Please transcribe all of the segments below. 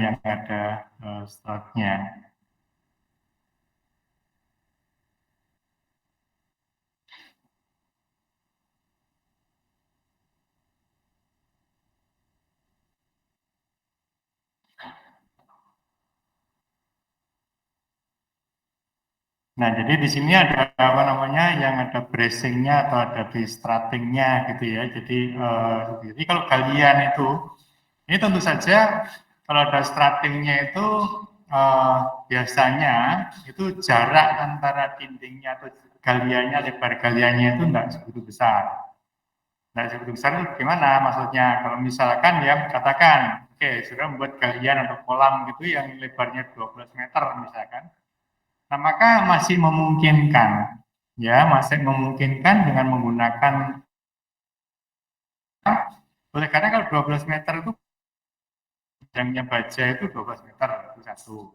yang ada stratnya. Nah, jadi di sini ada apa namanya yang ada bracingnya atau ada destratingnya gitu ya. Jadi kalau galian itu, ini tentu saja kalau ada stratingnya itu biasanya itu jarak antara dindingnya atau galiannya, lebar galiannya itu tidak segitu besar. Tidak segitu besar itu gimana? Maksudnya kalau misalkan ya katakan, oke, sudah membuat galian atau kolam gitu yang lebarnya 12 meter misalkan. Nah, maka masih memungkinkan, ya, masih memungkinkan dengan menggunakan, oleh karena kalau 12 meter itu panjangnya baja itu 12 meter, itu satu.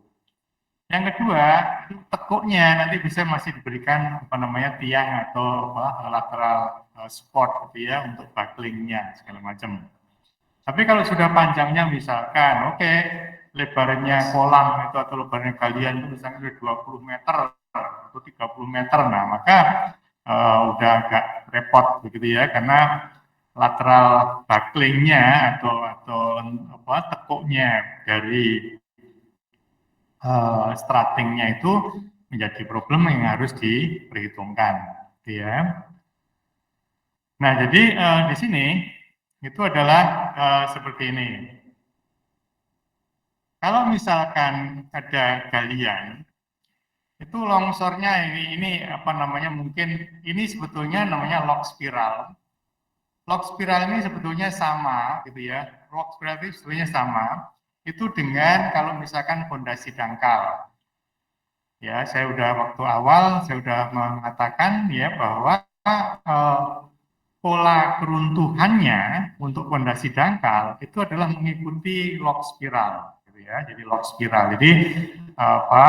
Yang kedua, itu tekuknya nanti bisa masih diberikan apa namanya tiang atau apa, lateral support gitu ya untuk bucklingnya segala macam. Tapi kalau sudah panjangnya misalkan, oke, lebarnya kolam itu atau lebarnya galian itu misalnya sudah 20 meter atau 30 meter, nah maka udah agak repot begitu ya, karena lateral bucklingnya atau apa tekuknya dari stratingnya itu menjadi problem yang harus diperhitungkan, gitu ya. Nah, jadi di sini itu adalah seperti ini. Kalau misalkan ada galian, itu longsornya ini apa namanya mungkin ini sebetulnya namanya lock spiral. Lock spiral ini sebetulnya sama, gitu ya. Lock spiral itu sebetulnya sama. Itu dengan kalau misalkan fondasi dangkal. Ya, saya udah waktu awal saya udah mengatakan ya bahwa eh, pola keruntuhannya untuk fondasi dangkal itu adalah mengikuti lock spiral, gitu ya. Jadi lock spiral. Jadi apa?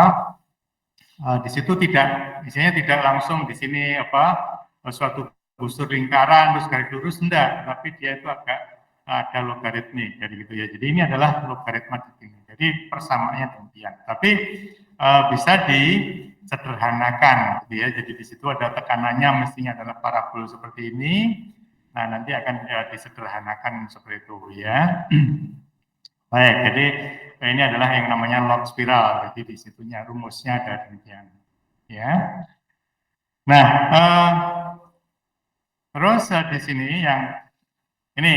Di situ tidak, misalnya tidak langsung di sini apa suatu busur lingkaran terus garis lurus enggak, tapi dia itu agak ada logaritmik, jadi gitu ya. Jadi ini adalah logaritma di sini. Jadi persamaannya demikian. Tapi bisa disederhanakan, gitu ya. Jadi di situ ada tekanannya mestinya adalah parabol seperti ini. Nah nanti akan disederhanakan seperti itu ya. Baik, jadi ini adalah yang namanya log spiral. Jadi di situnya rumusnya ada demikian. Ya. Nah, terus di sini yang ini,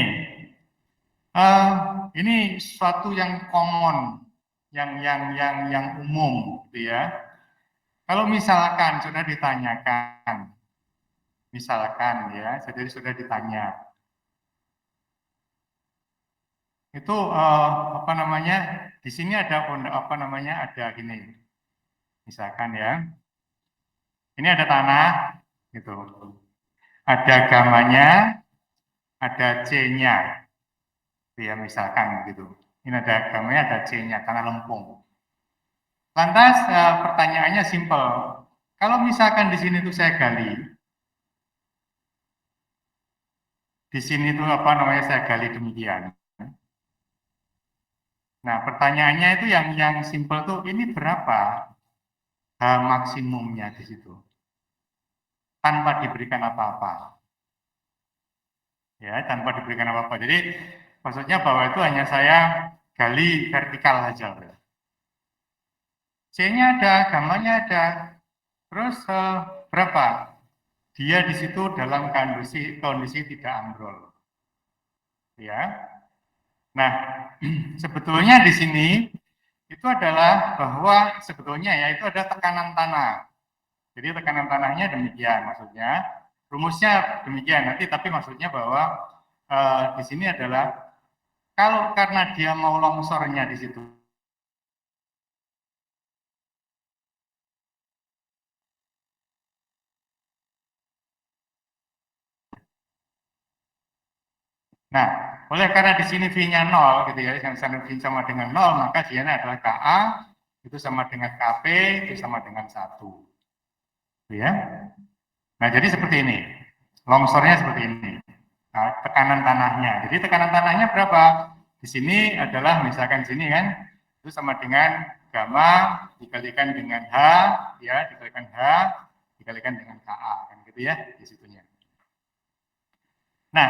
ini suatu yang common, yang umum, gitu ya. Kalau misalkan sudah ditanyakan, misalkan ya, jadi sudah ditanya, itu apa namanya? Di sini ada apa namanya? Ada gini, misalkan ya. Ini ada tanah, gitu. Ada gamanya, ada C-nya, ya misalkan gitu. Ini ada gamanya, ada C-nya, tanah lempung. Lantas pertanyaannya simpel. Kalau misalkan di sini tuh saya gali, di sini tuh apa namanya saya gali demikian. Nah pertanyaannya itu yang simpel tuh ini berapa maksimumnya di situ tanpa diberikan apa-apa. Ya, tanpa diberikan apa-apa. Jadi maksudnya bahwa itu hanya saya gali vertikal saja. C-nya ada, gambarnya ada. Terus berapa? Dia di situ dalam kondisi tidak ambrol. Ya. Nah, sebetulnya di sini itu adalah bahwa sebetulnya ya itu ada tekanan tanah. Jadi tekanan tanahnya demikian maksudnya. Rumusnya demikian nanti, tapi maksudnya bahwa di sini adalah kalau karena dia mau longsornya di situ. Nah, oleh karena di sini V-nya 0 gitu ya, yang V sama dengan 0, maka dia adalah KA itu sama dengan KP itu sama dengan 1. Gitu ya. Nah, jadi seperti ini. Longsornya seperti ini. Nah, tekanan tanahnya. Jadi tekanan tanahnya berapa? Di sini adalah misalkan sini kan itu sama dengan gamma dikalikan dengan H, ya, dikalikan H, dikalikan dengan KA, kan gitu ya, di situnya. Nah,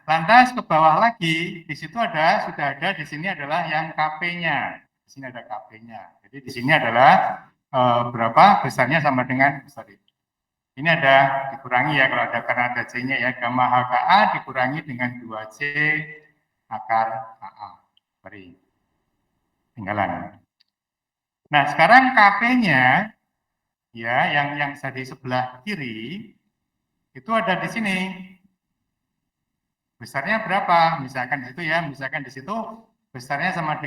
lantas ke bawah lagi, di situ sudah ada, di sini adalah yang KP-nya. Di sini ada KP-nya. Jadi di sini adalah berapa besarnya sama dengan, sorry, ini ada dikurangi ya, kalau ada karena ada C-nya ya, gamma HKA dikurangi dengan 2C akar KA. Sorry, tinggalan. Nah, sekarang KP-nya, ya, yang di sebelah kiri, itu ada di sini. Besarnya berapa? Misalkan di situ ya, misalkan di situ besarnya sama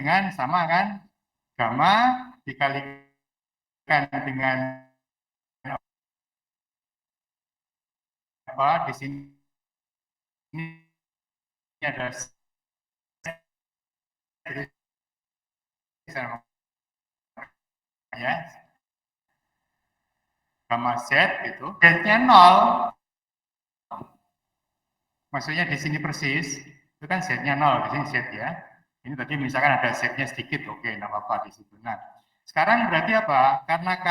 kan gamma dikalikan dengan apa di sini ada ya gamma z gitu, z-nya 0. Maksudnya di sini persis itu kan z-nya 0, di sini z ya. Ini tadi misalkan ada z-nya sedikit, oke, enggak apa-apa di situ. Nah, sekarang berarti apa? Karena K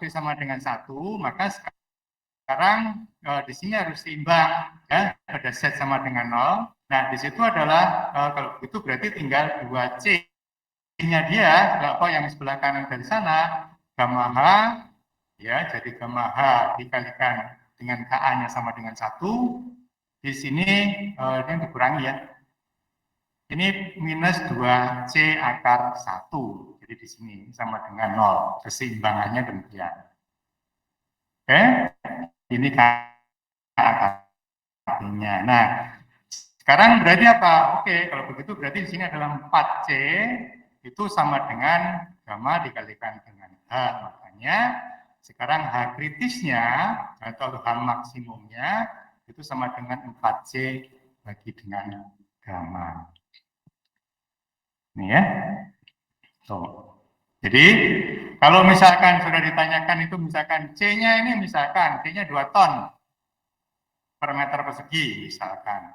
sama dengan 1, maka sekarang di sini harus seimbang ya, ada z sama dengan 0. Nah, di situ adalah kalau begitu berarti tinggal 2C-nya dia, apa yang sebelah kanan dari sana, gamma H, ya, jadi gamma H dikalikan dengan KA-nya sama dengan 1. Di sini ini dikurangi ya. Ini minus 2C akar 1. Jadi di sini sama dengan 0. Keseimbangannya demikian. Oke, ini KA-nya. Nah, sekarang berarti apa? Oke, kalau begitu berarti di sini adalah 4C itu sama dengan gamma dikalikan dengan H. Makanya sekarang H kritisnya atau H maksimumnya itu sama dengan 4C bagi dengan gamma. Ini ya. Tuh. Jadi kalau misalkan sudah ditanyakan itu misalkan C-nya ini misalkan C-nya 2 ton per meter persegi misalkan.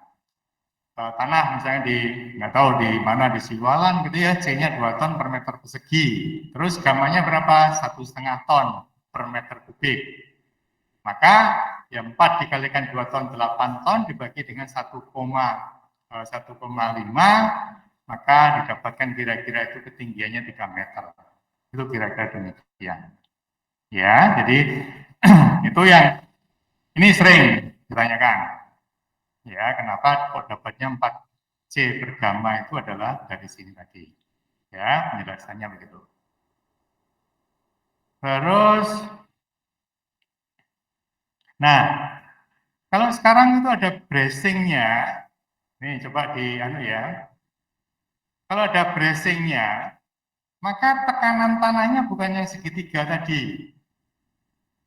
Tanah misalnya di nggak tahu di mana di Siwalan gitu ya, C-nya 2 ton per meter persegi. Terus gamanya berapa? 1,5 ton per meter kubik. Maka ya 4 dikalikan 2 ton 8 ton dibagi dengan 1,5, maka didapatkan kira-kira itu ketinggiannya 3 meter. Itu kira-kira demikian. Ya, jadi itu yang ini sering ditanyakan. Ya, kenapa kok dapatnya 4C per gamma itu adalah dari sini tadi. Ya, penjelasannya begitu. Terus, nah, kalau sekarang itu ada bracingnya, nih coba di anu ya. Kalau ada bracingnya, maka tekanan tanahnya bukan yang segitiga tadi.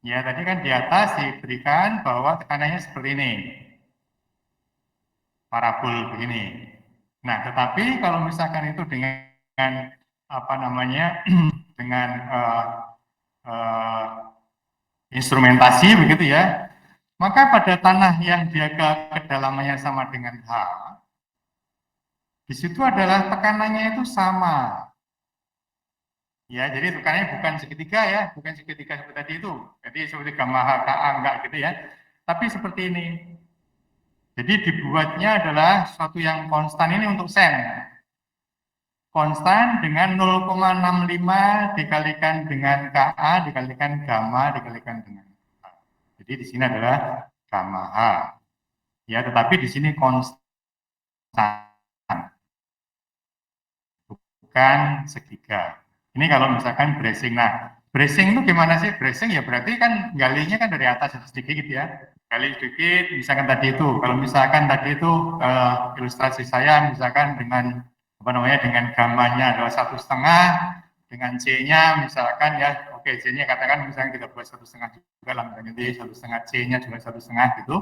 Ya, tadi kan di atas diberikan bahwa tekanannya seperti ini. Parabol begini. Nah, tetapi kalau misalkan itu dengan apa namanya dengan instrumentasi begitu ya, maka pada tanah yang dia kedalamannya sama dengan H, di situ adalah tekanannya itu sama. Ya, jadi tekanannya bukan segitiga ya, bukan segitiga seperti tadi itu. Jadi seperti gamma H, KA enggak gitu ya. Tapi seperti ini. Jadi dibuatnya adalah suatu yang konstan ini untuk sen. Konstan dengan 0,65 dikalikan dengan KA dikalikan gamma dikalikan dengan H. Jadi di sini adalah gamma H. Ya, tetapi di sini konstan. Bukan segitiga. Ini kalau misalkan bracing. Nah, bracing itu gimana sih? Bracing ya berarti kan galinya kan dari atas sedikit gitu ya. Gali sedikit, misalkan tadi itu. Kalau misalkan tadi itu ilustrasi saya misalkan dengan apa namanya dengan gambarnya adalah 1,5, dengan C-nya misalkan ya, oke C-nya katakan misalnya kita buat 1,5 juga lah, misalnya 1,5 C-nya juga 1,5 gitu.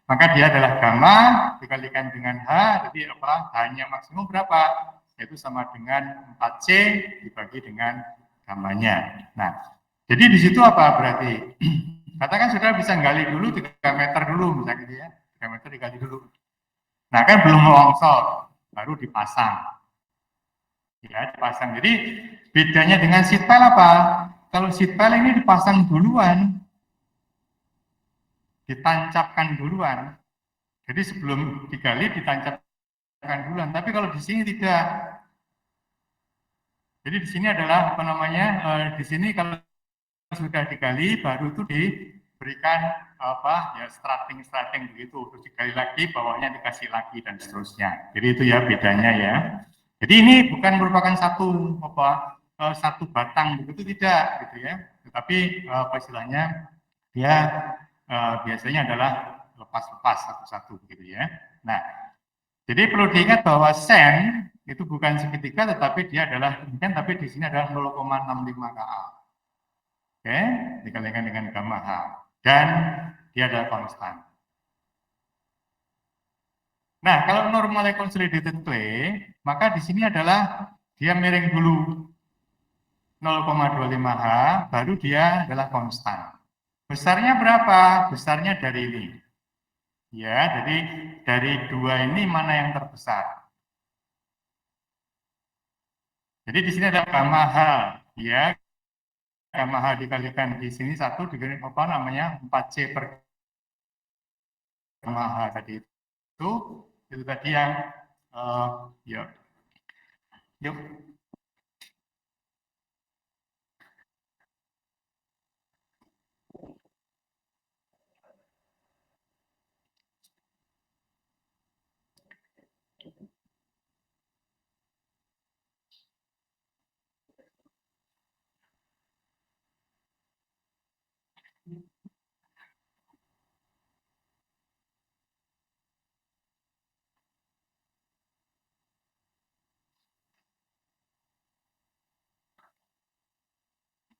Maka dia adalah gamma dikalikan dengan H, jadi apa? H-nya maksimum berapa? Yaitu sama dengan 4C dibagi dengan gammanya. Nah, jadi di situ apa berarti? Katakan saudara bisa gali dulu 3 meter dulu misalnya gitu ya. 3 meter digali dulu. Nah, kan belum longsor. baru dipasang. Ya, dipasang. Jadi bedanya dengan seat pile apa? Kalau seat pile ini dipasang duluan, ditancapkan duluan. Jadi sebelum digali ditancapkan duluan. Tapi kalau di sini tidak. Jadi di sini adalah apa namanya? Di sini kalau sudah digali baru itu diberikan apa ya strating begitu, terus digali lagi, bawahnya dikasih lagi dan seterusnya. Jadi itu ya bedanya ya. Jadi ini bukan merupakan satu apa satu batang begitu, tidak gitu ya. Tetapi apa istilahnya dia biasanya adalah lepas-lepas satu-satu gitu ya. Nah, jadi perlu diingat bahwa sen itu bukan segitiga, tetapi dia adalah demikian, tapi di sini adalah 0,65 Ka. Oke, dikalikan dengan gamma H. Dan dia adalah konstan. Nah, kalau normally consolidated clay, maka di sini adalah dia miring dulu 0,25 H, baru dia adalah konstan. Besarnya berapa? Besarnya dari ini. Ya, jadi dari dua ini mana yang terbesar? Jadi di sini ada gamma H, ya. Gamma H dikalikan di sini 1 dikali apa namanya 4C per gamma H tadi itu tadi yang yuk yuk.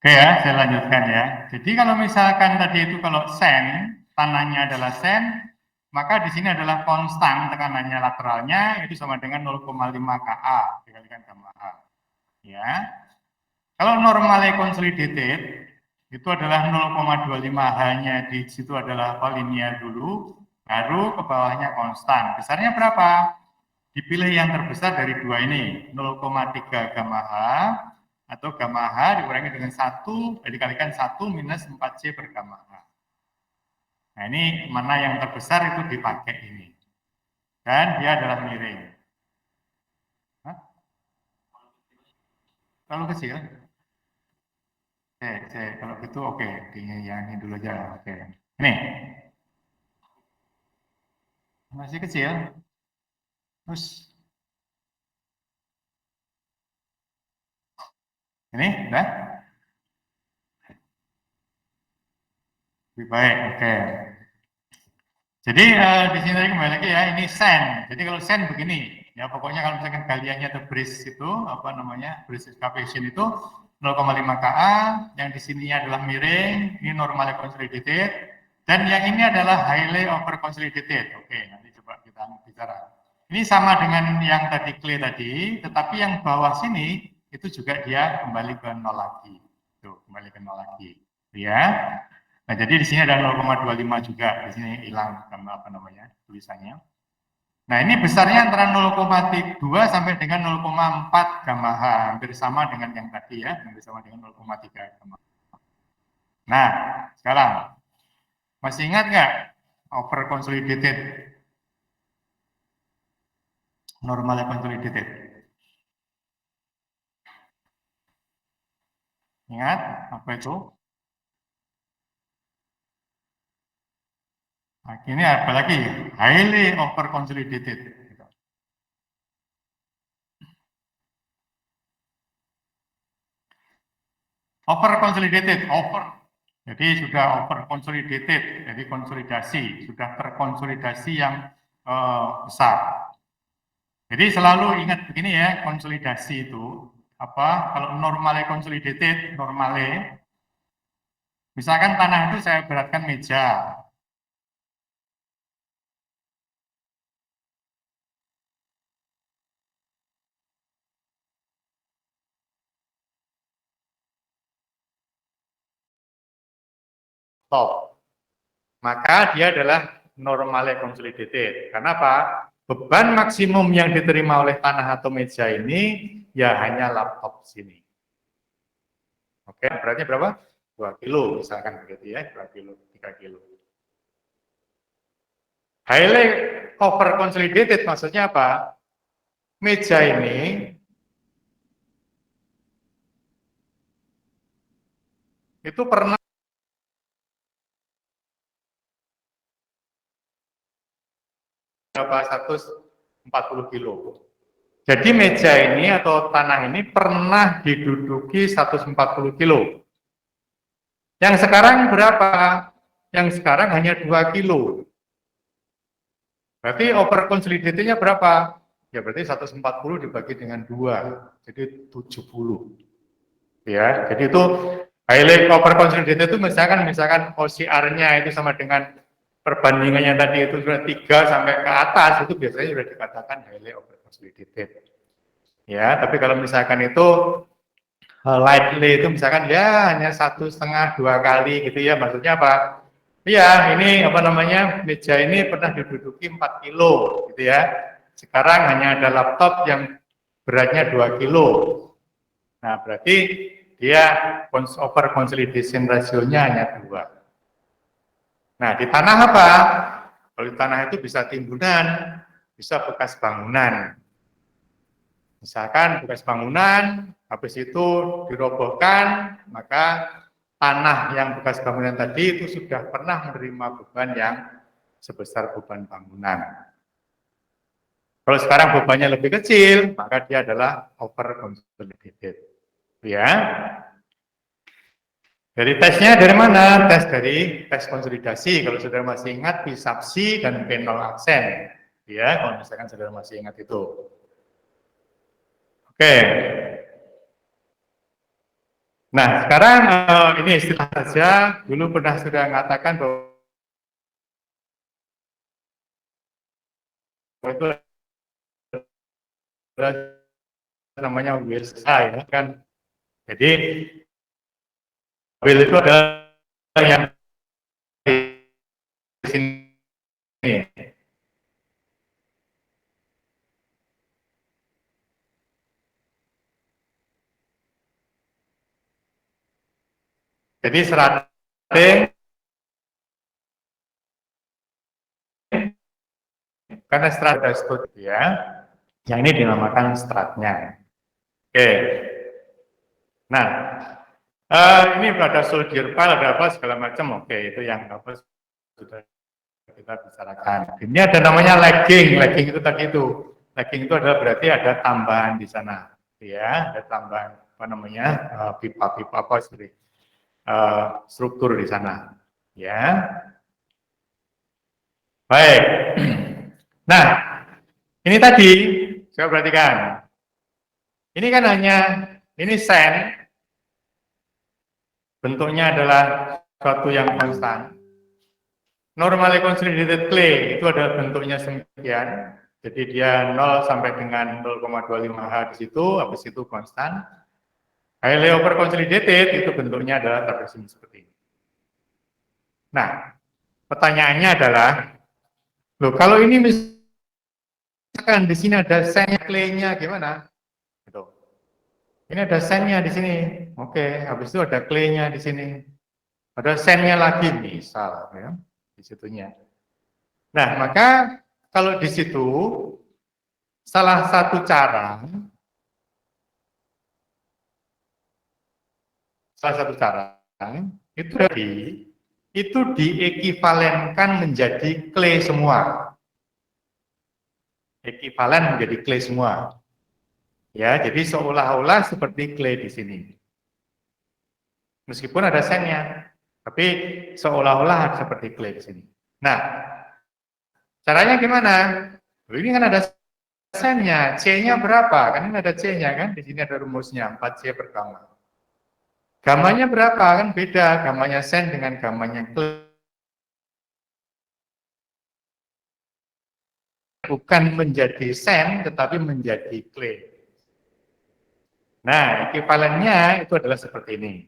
Oke ya, saya lanjutkan ya. Jadi kalau misalkan tadi itu kalau sen, tanahnya adalah sen, maka di sini adalah konstan tekanannya lateralnya itu sama dengan 0,5 Ka dikalikan gamma H. Ya. Kalau normally consolidated itu adalah 0,25 H-nya di situ adalah apa linear dulu, baru ke bawahnya konstan. Besarnya berapa? Dipilih yang terbesar dari dua ini, 0,3 gamma H atau gamma H dikurangi dengan 1 dikalikan 1 minus 4C per gamma H. Nah, ini mana yang terbesar itu dipakai ini. Dan dia adalah miring. Hah? Kalau kecil? Kalau gitu oke. Yang ini dulu aja. Oke. Ini. Masih kecil. Terus ini udah lebih baik. Oke. Jadi di sini tadi kembali lagi ya, ini sen. Jadi kalau sen begini, ya pokoknya kalau misalkan galiannya atau bridge itu apa namanya bridge excavation itu 0,5 Ka, yang di sininya adalah miring, ini normally consolidated, dan yang ini adalah highly over consolidated. Oke, nanti coba kita bicara. Ini sama dengan yang tadi clay tadi, tetapi yang bawah sini itu juga dia kembali ke nol lagi. Tuh, kembali ke nol lagi. Ya. Nah, jadi di sini ada 0,25 juga. Di sini hilang apa namanya tulisannya. Nah, ini besarnya antara 0,2 sampai dengan 0,4 gamma H, hampir sama dengan yang tadi ya, hampir sama dengan 0,3 gamma H. Nah, sekarang masih ingat nggak over consolidated, normal consolidated? Ingat apa itu? Nah, ini apalagi highly over consolidated. Over consolidated, over. Jadi sudah over consolidated, jadi konsolidasi, sudah terkonsolidasi yang besar. Jadi selalu ingat begini ya, konsolidasi itu apa? Kalau normale consolidated, normale, misalkan tanah itu saya beratkan meja, top, maka dia adalah normale consolidated. Karena apa? beban maksimum yang diterima oleh tanah atau meja ini ya hanya laptop sini. Oke, beratnya berapa? 2 kilo misalkan begitu ya, 2 kilo, 3 kilo. Highly over consolidated maksudnya apa? Meja ini itu pernah berapa 140 kilo. Jadi meja ini atau tanah ini pernah diduduki 140 kilo. Yang sekarang berapa? Yang sekarang hanya 2 kilo. Berarti over consolidated-nya berapa? Ya berarti 140 dibagi dengan 2, jadi 70. Ya, jadi itu highly over consolidated itu misalkan OCR-nya itu sama dengan perbandingannya tadi itu sudah 3 sampai ke atas, itu biasanya sudah dikatakan highly over consolidated. Ya, tapi kalau misalkan itu lightly itu misalkan ya hanya 1,5-2 kali gitu ya, maksudnya apa? Iya, ini apa namanya, meja ini pernah diduduki 4 kilo gitu ya. Sekarang hanya ada laptop yang beratnya 2 kilo. Nah, berarti dia over consolidation ratio-nya hanya 2. Nah, di tanah apa? Kalau di tanah itu bisa timbunan, bisa bekas bangunan. Misalkan bekas bangunan, habis itu dirobohkan, maka tanah yang bekas bangunan tadi itu sudah pernah menerima beban yang sebesar beban bangunan. Kalau sekarang bebannya lebih kecil, maka dia adalah over consolidated. Ya. Dari tesnya dari mana? Tes konsolidasi. Kalau saudara masih ingat Pisapsi dan P0 aksen. Ya, kalau misalkan saudara masih ingat itu. Oke. Nah, sekarang ini istilah saja. Dulu pernah sudah mengatakan bahwa itu namanya WSA ya kan. Jadi will itu adalah yang di sini. Jadi strateng karena strat ya, yang ini dinamakan stratnya. Oke. Nah, ini ada soldier file, ada apa segala macam. Oke, itu yang apa sudah kita bicarakan. Ini ada namanya lagging. Lagging itu tadi itu. Lagging itu adalah berarti ada tambahan di sana. Ya, ada tambahan apa namanya pipa-pipa apa seperti struktur di sana. Ya, baik. Nah, ini tadi saya perhatikan. Ini kan hanya ini sand, bentuknya adalah suatu yang konstan. Normally consolidated clay itu adalah bentuknya semikian. Jadi dia 0 sampai dengan 0,25 H di situ, habis itu konstan. Highly over consolidated itu bentuknya adalah trapezium seperti ini. Nah, pertanyaannya adalah, loh kalau ini misalkan di sini ada sand clay-nya gimana? Gitu. Ini ada sand-nya di sini. Oke, habis itu ada clay-nya di sini. Ada sand-nya lagi misal ya, di situnya. Nah, maka kalau di situ salah satu cara itu diekivalenkan menjadi clay semua. Ekivalen menjadi clay semua. Ya, jadi seolah-olah seperti clay di sini. Meskipun ada sandnya, tapi seolah-olah seperti clay di sini. Nah, caranya gimana? Ini kan ada sandnya, C-nya berapa? Kan ini ada C-nya kan, di sini ada rumusnya 4C per gamma. Gamanya berapa? Kan beda, gamanya sand dengan gamanya clay. Bukan menjadi sand, tetapi menjadi clay. Nah, ekivalennya itu adalah seperti ini.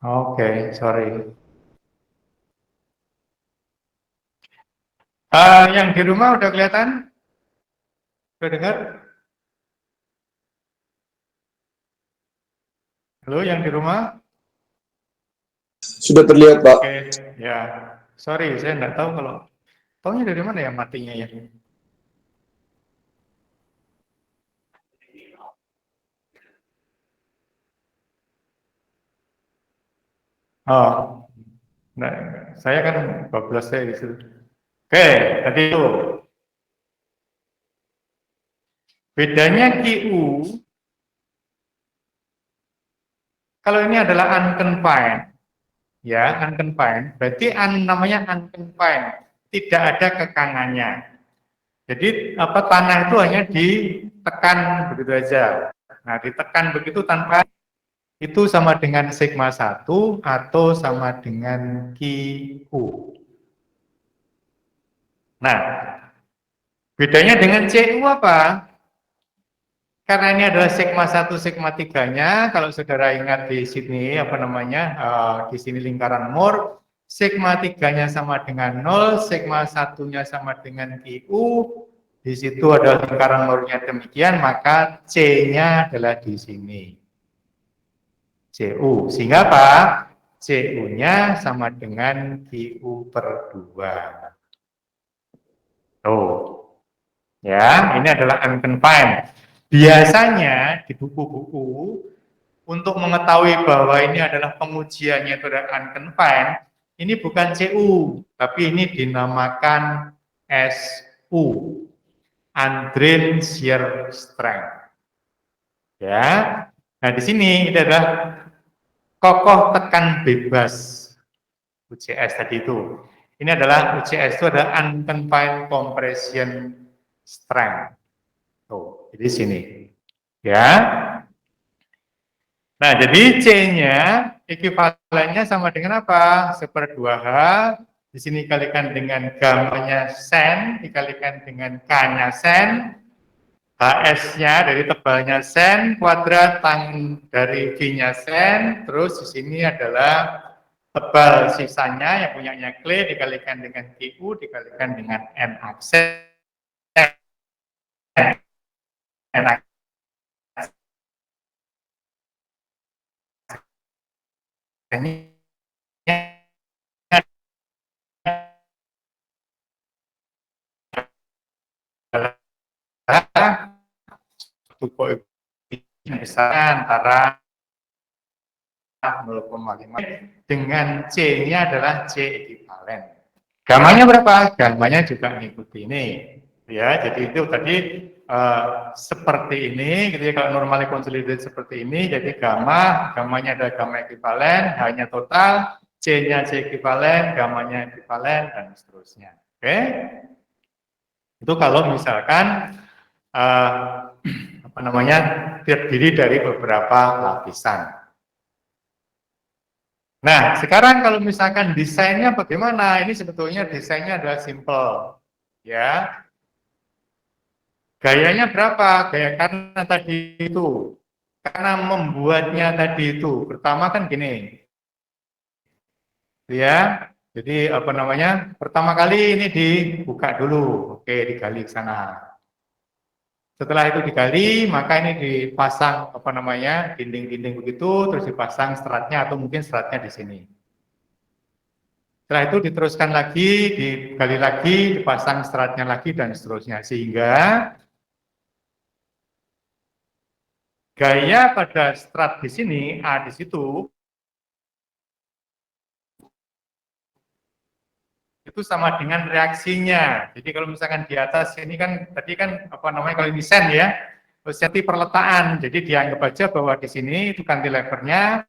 Oke, sorry. Yang di rumah udah kelihatan? Udah dengar? Halo, yang di rumah? Sudah terlihat, Pak. Oke, ya. Sorry, saya nggak tahu kalau taunya dari mana ya matinya ya. Oh, nah, saya kan 12 saya di situ. Oke, tadi itu. Bedanya QU, kalau ini adalah unconfined, ya, unconfined, berarti namanya unconfined, tidak ada kekangannya. Jadi apa tanah itu hanya ditekan begitu aja. Nah, ditekan begitu tanpa itu sama dengan sigma 1 atau sama dengan QU. Nah, bedanya dengan CU apa? Karena ini adalah sigma 1, sigma 3-nya, kalau saudara ingat di sini, apa namanya, di sini lingkaran Moore, sigma 3-nya sama dengan 0, sigma 1-nya sama dengan QU, di situ ada lingkaran Moore-nya demikian, maka C-nya adalah di sini. CU, sehingga apa? CU-nya sama dengan QU per 2. Tuh. Ya, ini adalah unconfined. Biasanya di buku-buku untuk mengetahui bahwa ini adalah pengujiannya itu adalah unconfined, ini bukan CU, tapi ini dinamakan SU, undrained shear strength. Ya, nah di sini ini adalah kokoh tekan bebas UCS tadi itu. Ini adalah UCS itu adalah unconfined compression strength. Tuh, di sini. Ya. Nah, jadi C-nya ekuivalennya sama dengan apa? 1/2H. Di sini dikalikan dengan gamanya sen, dikalikan dengan K-nya sen, HS-nya dari tebalnya sen, kuadrat dari V-nya sen, terus di sini adalah tebal sisanya yang punyanya Clay dikalikan dengan QU dikalikan dengan N aksen. N aksennya adalah satu koefisien besar antara 0,5 dengan C-nya adalah C ekuivalen. Gamanya berapa? Gamanya juga mengikuti ini. Ya, jadi itu tadi seperti ini, gitu ya, kalau normally consolidated seperti ini, jadi gamanya adalah gamma ekuivalen, hanya total, C-nya C ekuivalen, gamanya ekuivalen, dan seterusnya. Oke? Itu kalau misalkan apa namanya terdiri dari beberapa lapisan. Nah, sekarang kalau misalkan desainnya bagaimana? Ini sebetulnya desainnya adalah simple, ya. Gayanya berapa? Gaya karena tadi itu, karena membuatnya tadi itu, pertama kan gini, ya. Jadi apa namanya? Pertama kali ini dibuka dulu, oke, digali ke sana. Setelah itu digali, maka ini dipasang apa namanya dinding-dinding begitu, terus dipasang stratnya atau mungkin stratnya di sini. Setelah itu diteruskan lagi, digali lagi, dipasang stratnya lagi dan seterusnya, sehingga gaya pada strat di sini A di situ itu sama dengan reaksinya. Jadi kalau misalkan di atas ini kan tadi kan apa namanya kalau ini sen ya, seti perletaan. Jadi dianggap aja bahwa di sini itu cantilevernya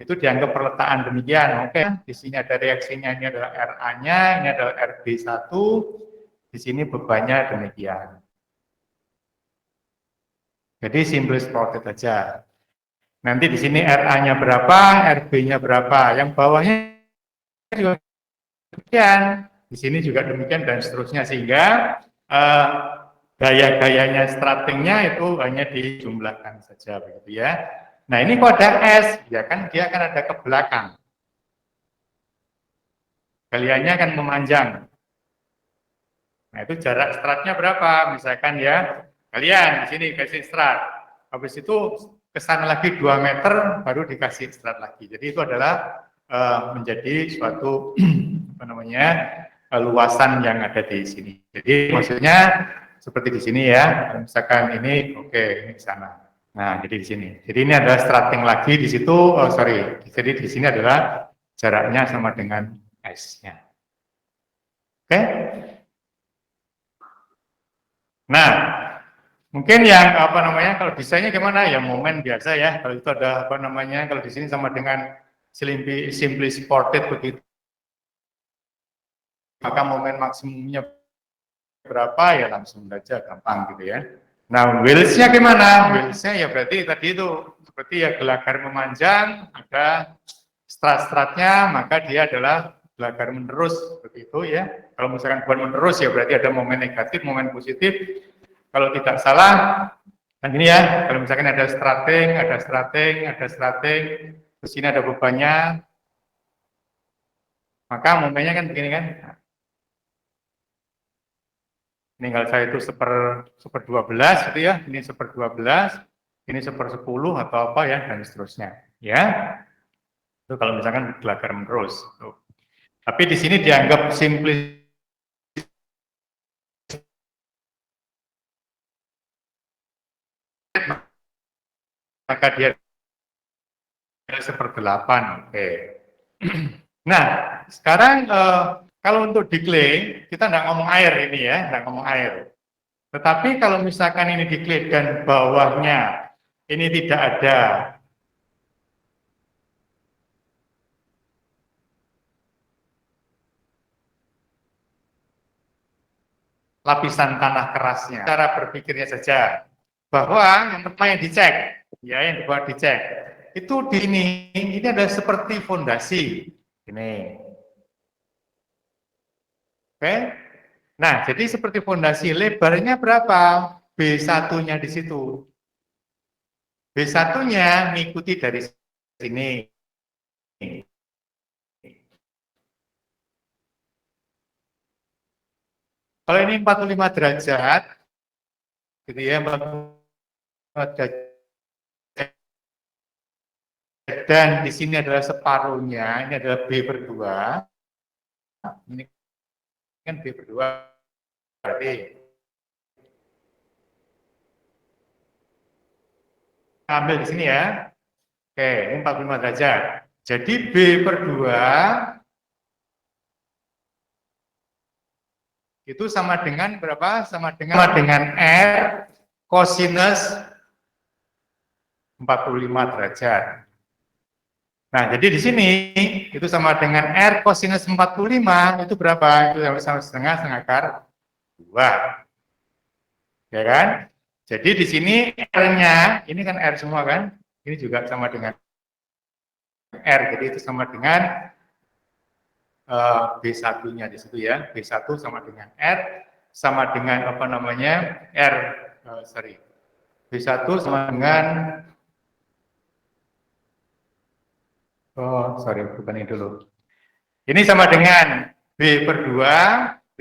itu dianggap perletaan demikian. Oke, di sini ada reaksinya, ini adalah RA-nya, ini adalah RB1, di sini bebannya demikian. Jadi simple spotted aja. Nanti di sini RA-nya berapa, RB-nya berapa, yang bawahnya juga demikian, di sini juga demikian dan seterusnya, sehingga gaya-gayanya stratingnya itu hanya dijumlahkan saja begitu ya. Nah ini kok ada S, ya kan dia akan ada ke belakang. Galiannya akan memanjang. Nah itu jarak stratnya berapa? Misalkan ya, kalian di sini kasih strat. Habis itu ke sana lagi 2 meter, baru dikasih strat lagi. Jadi itu adalah menjadi suatu apa namanya luasan yang ada di sini. Jadi maksudnya seperti di sini ya, misalkan ini oke, ini di sana. Nah, jadi di sini. Jadi ini adalah strating lagi di situ, oh sorry. Jadi di sini adalah jaraknya sama dengan S-nya. Oke? Nah, mungkin yang apa namanya kalau desainnya gimana ya momen biasa ya. Kalau itu ada apa namanya kalau di sini sama dengan simply supported begitu. Maka momen maksimumnya berapa ya langsung saja gampang gitu ya. Nah, wheels-nya gimana? Wheels-nya ya berarti tadi itu seperti ya gelagar memanjang, ada strat-stratnya, maka dia adalah gelagar menerus seperti itu ya. Kalau misalkan bukan menerus ya berarti ada momen negatif, momen positif. Kalau tidak salah, nah ini ya, kalau misalkan ada strating, terus ini ada bebannya, maka momennya kan begini kan. Tinggal saya itu seper 12 gitu ya, ini seper 12, ini seper 10 atau apa ya, dan seterusnya. Ya, itu kalau misalkan gelagar menerus. Tapi di sini dianggap simply maka dia seper 8. Oke. Nah, sekarang kalau untuk decay, kita nggak ngomong air ini ya, nggak ngomong air. Tetapi kalau misalkan ini decay dan bawahnya ini tidak ada lapisan tanah kerasnya. Cara berpikirnya saja bahwa yang pertama yang dicek, ya yang dibuat dicek itu di ini ada seperti fondasi ini, oke. Nah jadi seperti fondasi lebarnya berapa? B1-nya di situ. B1-nya mengikuti dari sini. Kalau ini 45 derajat, gitu ya, 45 derajat. Dan di sini adalah separuhnya, ini adalah B/2. Ini kan B/2 berarti. Ambil di sini ya. Oke, ini 45 derajat. Jadi B/2 itu sama dengan berapa? Sama dengan R cosinus 45 derajat. Nah, jadi di sini itu sama dengan R cosinus 45 itu berapa? Itu sama setengah akar 2. Ya kan? Jadi di sini R-nya, ini kan R semua kan? Ini juga sama dengan R, jadi itu sama dengan B1-nya di situ ya. B1 sama dengan R, sama dengan apa namanya? B1 sama dengan bukan ini dulu. Ini sama dengan B/2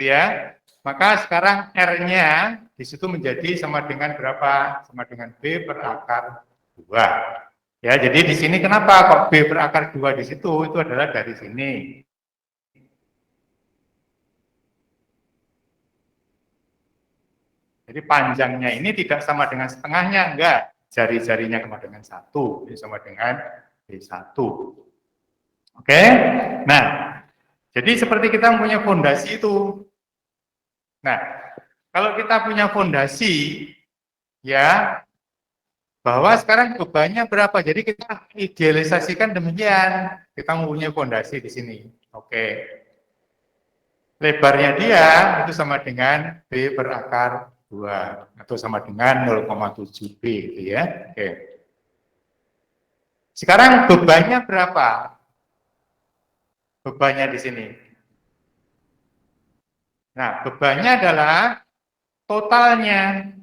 ya. Maka sekarang R-nya di situ menjadi sama dengan berapa? Sama dengan B/2. Ya, jadi di sini kenapa kok B/2 di situ? Itu adalah dari sini. Jadi panjangnya ini tidak sama dengan setengahnya, enggak. Jari-jarinya sama dengan 1, ini sama dengan B1. Oke? Nah, jadi seperti kita punya fondasi itu. Nah, kalau kita punya fondasi, ya, bahwa sekarang bebannya berapa? Jadi kita idealisasikan demikian. Kita mempunyai fondasi di sini. Oke. Lebarnya dia itu sama dengan B/2 atau sama dengan 0,7 B gitu ya. Oke. Sekarang bebannya berapa? Bebannya di sini. Nah, bebannya adalah totalnya.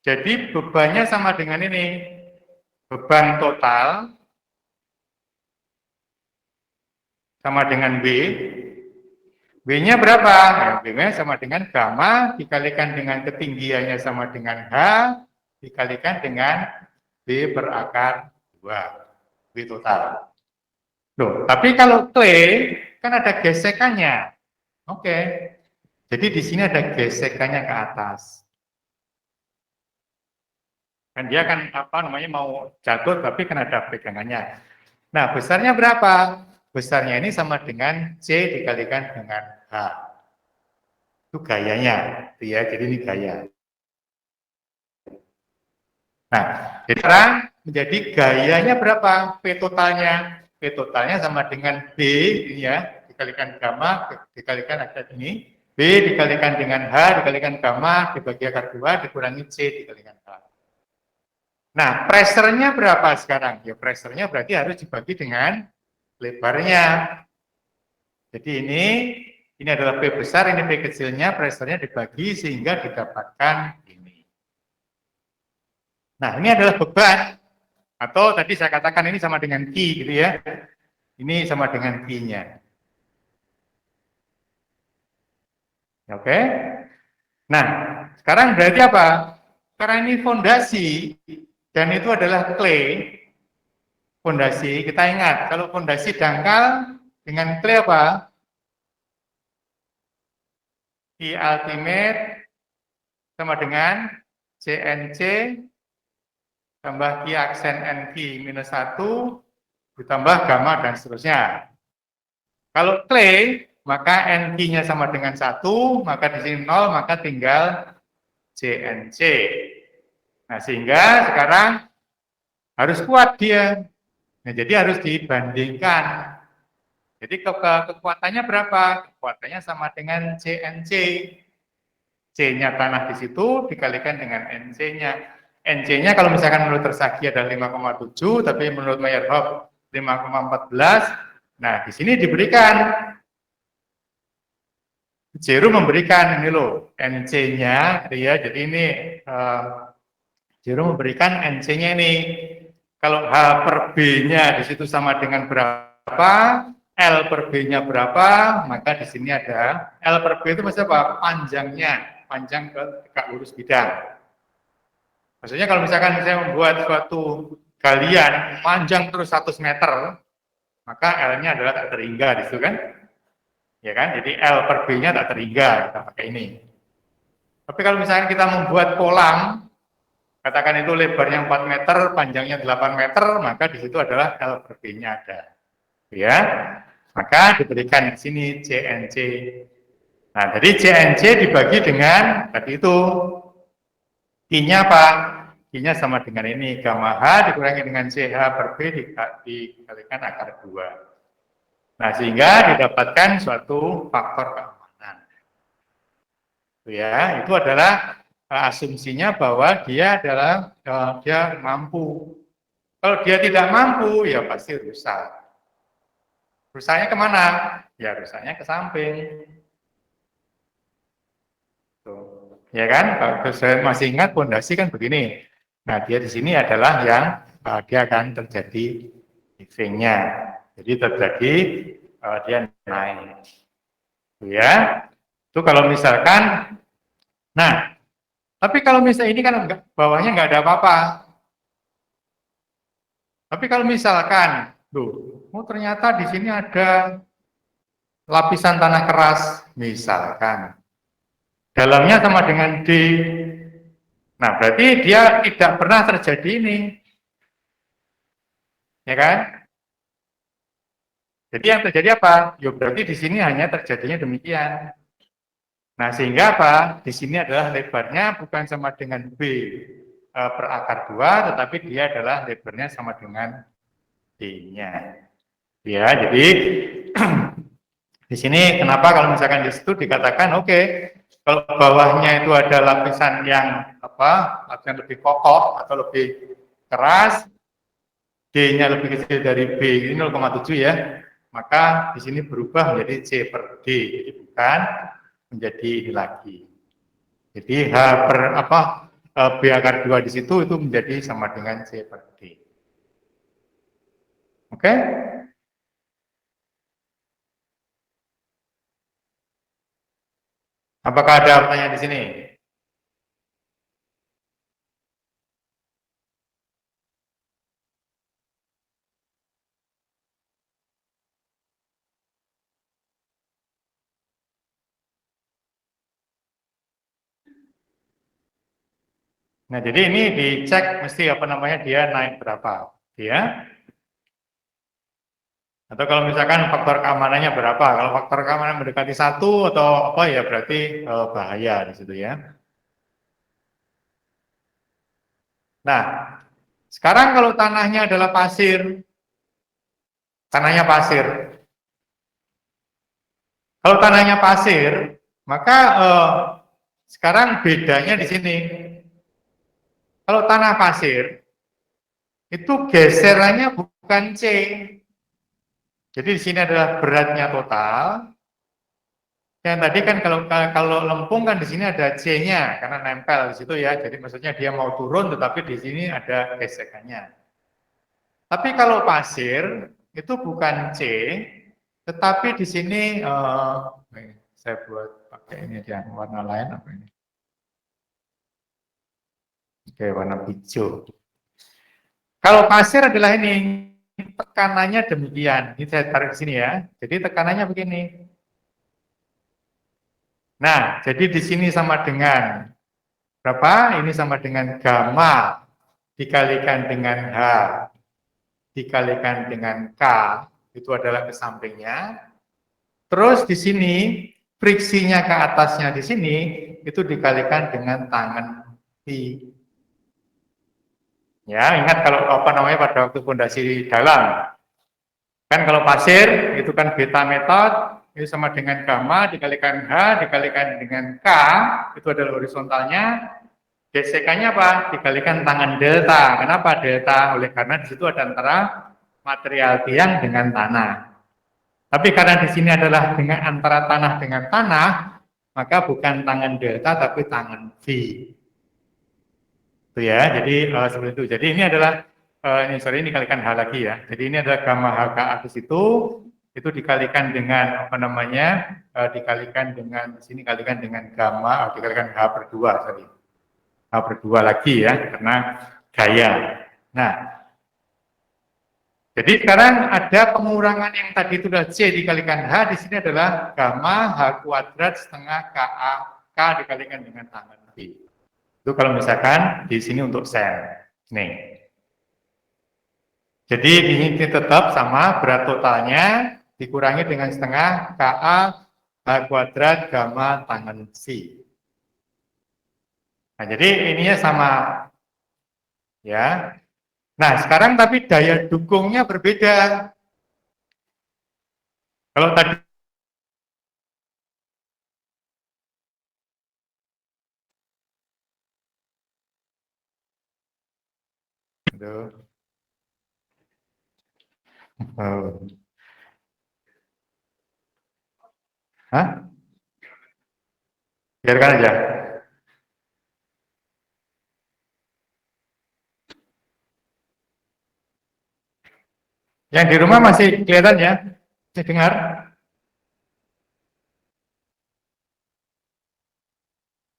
Jadi bebannya sama dengan ini. Beban total sama dengan B. B-nya berapa? Ya, B-nya sama dengan gamma dikalikan dengan ketinggiannya sama dengan H dikalikan dengan B berakar 2. B total. Loh, tapi kalau clay kan ada gesekannya. Oke. Jadi di sini ada gesekannya ke atas. Kan dia kan mau jatuh tapi kan ada pegangannya. Nah, besarnya berapa? Besarnya ini sama dengan C dikalikan dengan H. Itu gayanya, ya. Jadi ini gaya. Nah, jadi sekarang menjadi gayanya berapa? P totalnya. P totalnya sama dengan B, ini ya, dikalikan gamma, dikalikan ada ini. B dikalikan dengan H, dikalikan gamma, dibagi akar 2, dikurangi C, dikalikan H. Nah, pressure-nya berapa sekarang? Ya, pressure-nya berarti harus dibagi dengan lebarnya. Jadi ini adalah P besar, ini P kecilnya, pressure-nya dibagi sehingga didapatkan ini. Nah, ini adalah beban. Atau tadi saya katakan ini sama dengan Q gitu ya. Ini sama dengan Q-nya. Oke. Nah, sekarang berarti apa? Karena ini fondasi dan itu adalah clay. Fondasi, kita ingat kalau fondasi dangkal dengan clay apa? I ultimate sama dengan CNC tambah Q aksen NQ minus 1 ditambah gamma dan seterusnya. Kalau clay, maka NQ-nya sama dengan 1, maka di sini 0, maka tinggal CNC. Nah, sehingga sekarang harus kuat dia. Nah, jadi harus dibandingkan. Jadi kekuatannya berapa? Kekuatannya sama dengan CNC. C-nya tanah di situ dikalikan dengan NC-nya. NC-nya kalau misalkan menurut Tersagi adalah 5,7, tapi menurut Meyerhoff 5,14. Nah, di sini diberikan Jeru memberikan ini loh NC-nya, ya. Jadi ini Jeru memberikan NC-nya ini. Kalau H per B-nya di situ sama dengan berapa, L per B-nya berapa, maka di sini ada L per B itu maksudnya apa? Panjangnya, panjang ke tegak lurus bidang. Maksudnya kalau misalkan saya membuat suatu galian panjang terus 100 meter, maka L-nya adalah tak terhingga di situ kan? Ya kan? Jadi L per B-nya tak terhingga, kita pakai ini. Tapi kalau misalkan kita membuat kolam, katakan itu lebarnya 4 meter, panjangnya 8 meter, maka di situ adalah L per B-nya ada. Ya, maka diberikan di sini CNC. Nah, jadi CNC dibagi dengan tadi itu I-nya apa? I-nya sama dengan ini, gamma H dikurangi dengan CH per B dikalikan akar 2. Nah, sehingga didapatkan suatu faktor keamanan. Ya, itu adalah asumsinya bahwa dia adalah dia mampu. Kalau dia tidak mampu, ya pasti rusak. Rusaknya kemana? Ya rusaknya ke samping. Tuh. Ya kan? Kalau saya masih ingat fondasi kan begini. Nah, dia di sini adalah yang dia akan terjadi heaving-nya. Jadi terjadi dia naik. Ya. Itu kalau misalkan, nah, tapi kalau misalnya ini kan bawahnya nggak ada apa-apa. Tapi kalau misalkan, ternyata di sini ada lapisan tanah keras, misalkan. Dalamnya sama dengan D. Nah, berarti dia tidak pernah terjadi ini. Ya kan? Jadi yang terjadi apa? Ya berarti di sini hanya terjadinya demikian. Nah, sehingga apa? Di sini adalah lebarnya bukan sama dengan B per akar 2, tetapi dia adalah lebarnya sama dengan D-nya. Ya, jadi di sini kenapa kalau misalkan di situ dikatakan oke, kalau bawahnya itu ada lapisan yang lapisan lebih kokoh atau lebih keras, D-nya lebih kecil dari B, ini 0,7 ya, maka di sini berubah menjadi C per D. Jadi bukan menjadi ini lagi. Jadi B akar 2 di situ itu menjadi sama dengan C per D. Oke? Apakah ada pertanyaan di sini? Nah, jadi ini dicek mesti dia naik berapa, ya? Atau kalau misalkan faktor keamanannya berapa? Kalau faktor keamanan mendekati 1 atau apa ya berarti bahaya di situ ya. Nah, sekarang kalau tanahnya adalah pasir, Kalau tanahnya pasir, maka sekarang bedanya di sini. Kalau tanah pasir, itu geserannya bukan C. Jadi di sini adalah beratnya total. Yang tadi kan kalau lempung kan di sini ada C-nya karena nempel di situ ya. Jadi maksudnya dia mau turun tetapi di sini ada gesekannya. Tapi kalau pasir itu bukan C, tetapi di sini saya buat pakai ini dia warna lain apa ini? Oke, warna hijau. Kalau pasir adalah ini tekanannya demikian. Ini saya tarik di sini ya. Jadi tekanannya begini. Nah, jadi di sini sama dengan berapa? Ini sama dengan gamma dikalikan dengan H dikalikan dengan K, itu adalah ke sampingnya. Terus di sini friksinya ke atasnya di sini itu dikalikan dengan tangan V. Ya, ingat kalau pada waktu fondasi dalam. Kan kalau pasir itu kan beta metode itu sama dengan gamma dikalikan H dikalikan dengan K, itu adalah horizontalnya. Gesekannya apa? Dikalikan tangan delta. Kenapa delta? Oleh karena di situ ada antara material tiang dengan tanah. Tapi karena di sini adalah dengan antara tanah dengan tanah, maka bukan tangan delta tapi tangan V. Itu ya. Jadi seperti itu. Jadi ini adalah ini dikalikan H lagi ya. Jadi ini adalah gamma HK atas itu dikalikan dengan dikalikan dengan di sini kalikan dengan gamma dikalikan H per 2 sorry. H per 2 lagi ya karena gaya. Nah, jadi sekarang ada pengurangan yang tadi itu adalah C dikalikan H, di sini adalah gamma H kuadrat setengah KA K dikalikan dengan tangan V. Itu kalau misalkan di sini untuk sel. Nih. Jadi di sini tetap sama berat totalnya dikurangi dengan setengah KA H kuadrat gamma tangan V. Nah, jadi ininya sama. Ya. Nah, sekarang tapi daya dukungnya berbeda. Kalau tadi oh. Hah? Biarkan aja. Yang di rumah masih kelihatan ya? Masih dengar?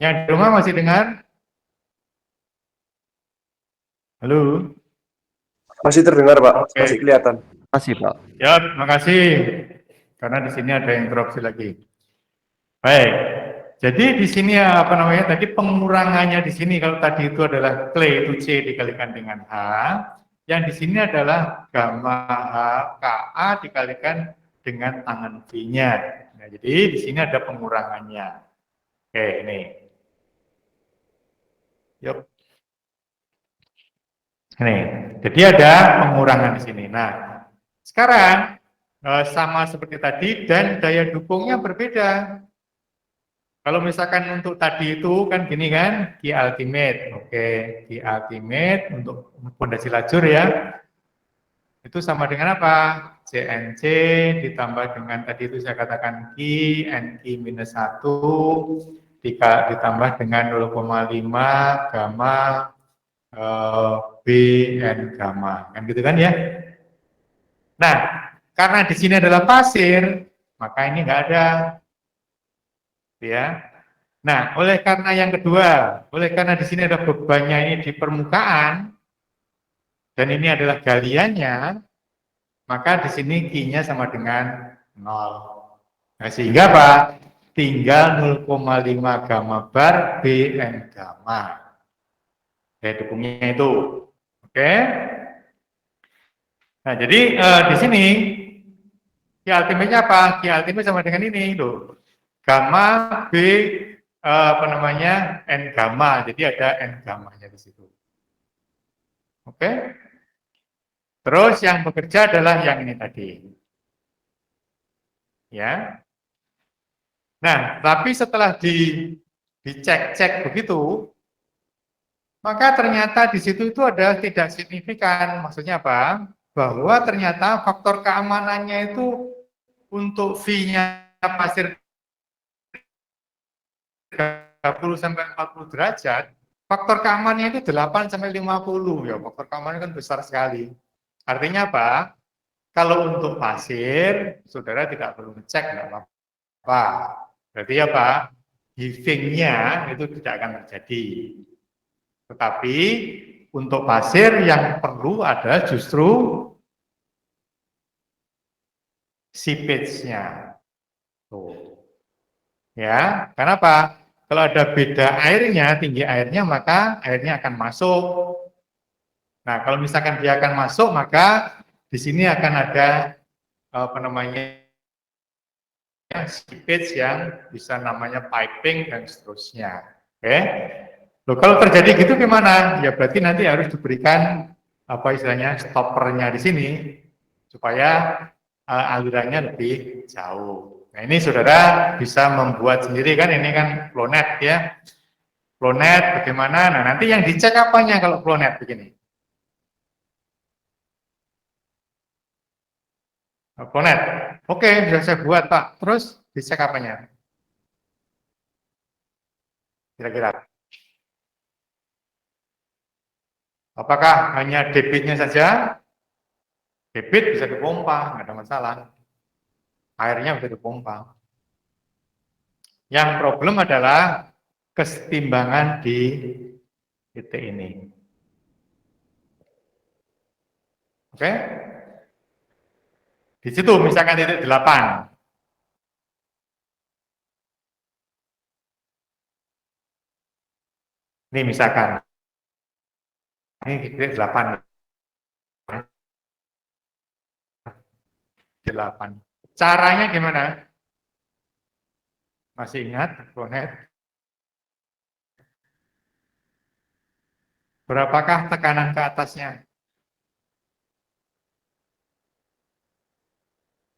Yang di rumah masih dengar? Halo? Masih terdengar, Pak. Oke. Masih kelihatan. Masih, Pak. Ya, terima kasih. Karena di sini ada interupsi lagi. Baik. Jadi di sini tadi pengurangannya di sini kalau tadi itu adalah clay itu C dikalikan dengan H, yang di sini adalah gamma H KA dikalikan dengan tangan V-nya. Nah, jadi di sini ada pengurangannya. Oke, ini. Yuk. Ini. Jadi ada pengurangan di sini. Nah, sekarang sama seperti tadi dan daya dukungnya berbeda. Kalau misalkan untuk tadi itu kan gini kan, Q ultimate. Oke, Q ultimate untuk fondasi lajur ya. Itu sama dengan apa? CNC ditambah dengan tadi itu saya katakan Q, NQ minus 1, ditambah dengan 0,5 gamma B, N gamma. Kan gitu kan ya? Nah, karena di sini adalah pasir, maka ini nggak ada. Ya. Nah, oleh karena yang kedua, oleh karena di sini ada bebannya ini di permukaan, dan ini adalah galiannya, maka di sini Q-nya sama dengan 0. Nah, sehingga apa? Tinggal 0,5 gamma bar Bn gamma. Daya dukungnya itu. Oke? Nah, jadi di sini Q ultimate-nya apa? Q ultimate sama dengan ini loh. Gamma B apa namanya? N gamma. Jadi ada N gammanya di situ. Oke? Terus yang bekerja adalah yang ini tadi. Ya. Nah, tapi setelah dicek-cek begitu, maka ternyata di situ itu ada tidak signifikan. Maksudnya apa? Bahwa ternyata faktor keamanannya itu untuk V-nya pasir 30 sampai 40 derajat, faktor keamanannya itu 8 sampai 50 ya. Faktor keamanannya kan besar sekali. Artinya apa? Kalau untuk pasir, saudara tidak perlu ngecek, enggak apa-apa. Berarti apa? Heaving-nya itu tidak akan terjadi. Tetapi untuk pasir yang perlu adalah justru seepage-nya. Tuh. Ya, kenapa? Kalau ada beda airnya, tinggi airnya, maka airnya akan masuk. Nah, kalau misalkan dia akan masuk, maka di sini akan ada apa namanya seepage yang bisa namanya piping dan seterusnya. Oke? Loh, kalau terjadi gitu gimana? Ya berarti nanti harus diberikan apa istilahnya stoppernya di sini supaya alirannya lebih jauh. Nah, ini saudara bisa membuat sendiri kan, ini kan Flownet ya. Flownet bagaimana? Nah, nanti yang dicek apanya kalau Flownet begini? Flownet. Oke, sudah saya buat, Pak. Terus dicek apanya? Kira-kira. Apakah hanya debitnya saja? Debit bisa dipompa, nggak ada masalah. Airnya bisa dipompa. Yang problem adalah kesetimbangan di titik ini. Oke? Di situ misalkan titik 8. Ini misalkan. Ini titik 8. 8. Caranya gimana? Masih ingat, Flownet? Berapakah tekanan ke atasnya?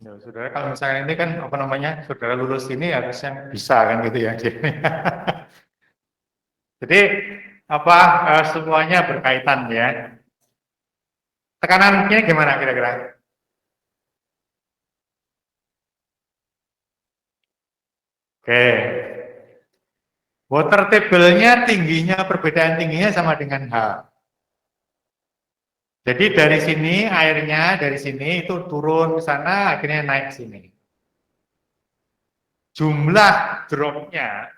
Ya, saudara, kalau misalkan ini kan apa namanya, saudara lulus ini harusnya bisa kan gitu ya. Jadi apa semuanya berkaitan ya. Tekanannya gimana kira-kira? Oke. Water table-nya tingginya, perbedaan tingginya sama dengan H. Jadi dari sini airnya dari sini itu turun ke sana, akhirnya naik sini. Jumlah dropnya,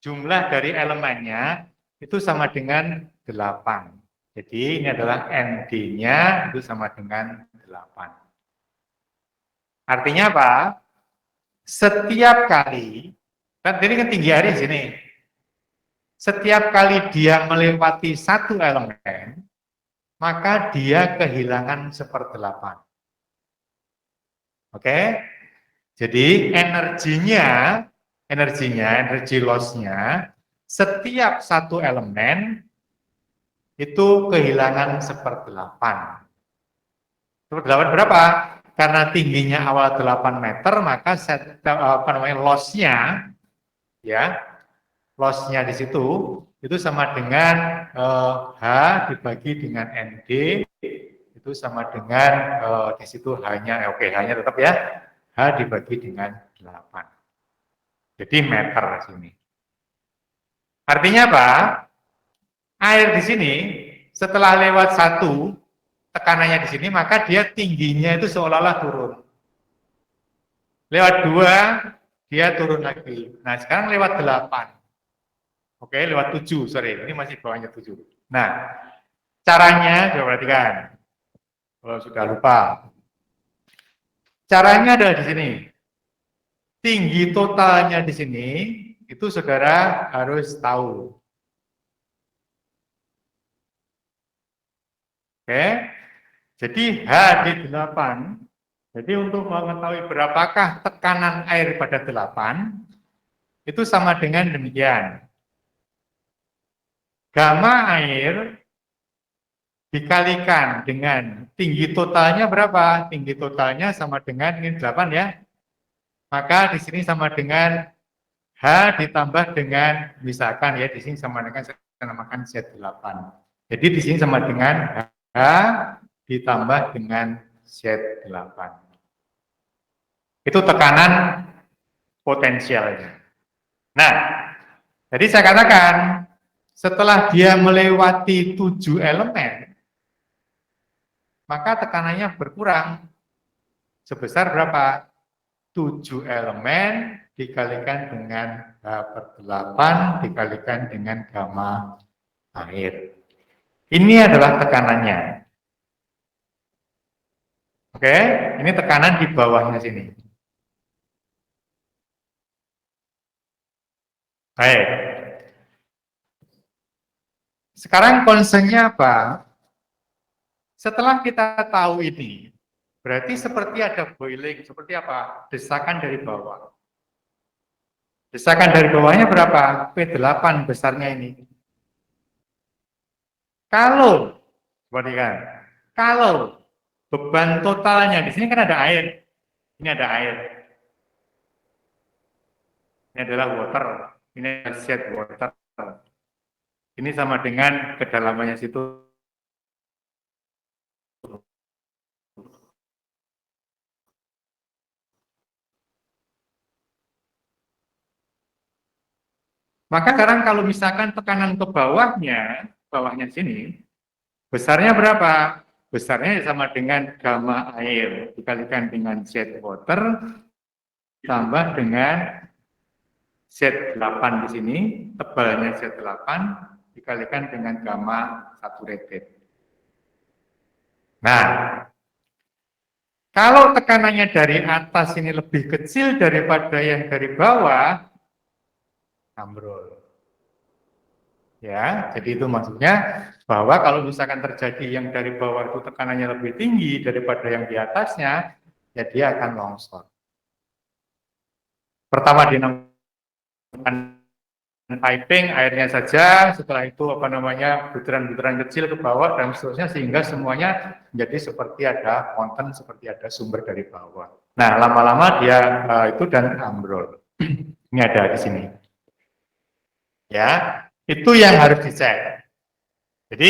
jumlah dari elemennya itu sama dengan 8. Jadi ini adalah ND-nya itu sama dengan 8. Artinya apa? Setiap kali, kan ini kan tinggi air di sini. Setiap kali dia melewati satu elemen, maka dia kehilangan 1/8. Oke? Jadi energi loss-nya, setiap satu elemen itu kehilangan 1/8. 1/8 berapa? Karena tingginya awal 8 meter, maka loss-nya, ya, loss-nya di situ itu sama dengan H dibagi dengan ND itu sama dengan di situ hanya hanya tetap ya H dibagi dengan 8. Jadi meter di sini. Artinya apa? Air di sini setelah lewat 1 tekanannya di sini, maka dia tingginya itu seolah-olah turun. Lewat 2 dia turun lagi. Nah, sekarang lewat 8. Oke, lewat 7, sorry, ini masih bawahnya 7. Nah, caranya, coba perhatikan. Kalau sudah lupa. Caranya adalah di sini. Tinggi totalnya di sini, itu saudara harus tahu. Oke, jadi H di 8. Jadi untuk mengetahui berapakah tekanan air pada 8, itu sama dengan demikian. Gamma air dikalikan dengan tinggi totalnya berapa? Tinggi totalnya sama dengan ini 8 ya. Maka di sini sama dengan H ditambah dengan, misalkan ya, di sini sama dengan saya namakan Z8. Jadi di sini sama dengan H ditambah dengan Z8. Itu tekanan potensialnya. Nah, jadi saya katakan, setelah dia melewati 7 elemen, maka tekanannya berkurang. Sebesar berapa? 7 elemen dikalikan dengan H/8 dikalikan dengan gamma air. Ini adalah tekanannya. Oke, ini tekanan di bawahnya sini. Baik. Sekarang concern-nya apa? Setelah kita tahu ini, berarti seperti ada boiling, seperti apa? Desakan dari bawah. Desakan dari bawahnya berapa? P8 besarnya ini. Kalau, perhatikan, kalau beban totalnya, di sini kan ada air. Ini ada air. Ini adalah water. Ini adalah set water. Ini sama dengan kedalamannya situ. Maka sekarang kalau misalkan tekanan ke bawahnya sini, besarnya berapa? Besarnya sama dengan gamma air dikalikan dengan Z water tambah dengan Z8 di sini, tebalnya Z8 dikalikan dengan gamma saturated. Nah, kalau tekanannya dari atas ini lebih kecil daripada yang dari bawah, ambrol. Ya, jadi itu maksudnya bahwa kalau misalkan terjadi yang dari bawah itu tekanannya lebih tinggi daripada yang di atasnya, ya dia akan longsor. Pertama dinamakan piping, airnya saja, setelah itu butiran-butiran kecil ke bawah dan seterusnya sehingga semuanya menjadi seperti ada fountain, seperti ada sumber dari bawah. Nah, lama-lama dia itu dan ambrol. Ini ada di sini. Ya, itu yang harus dicek. Jadi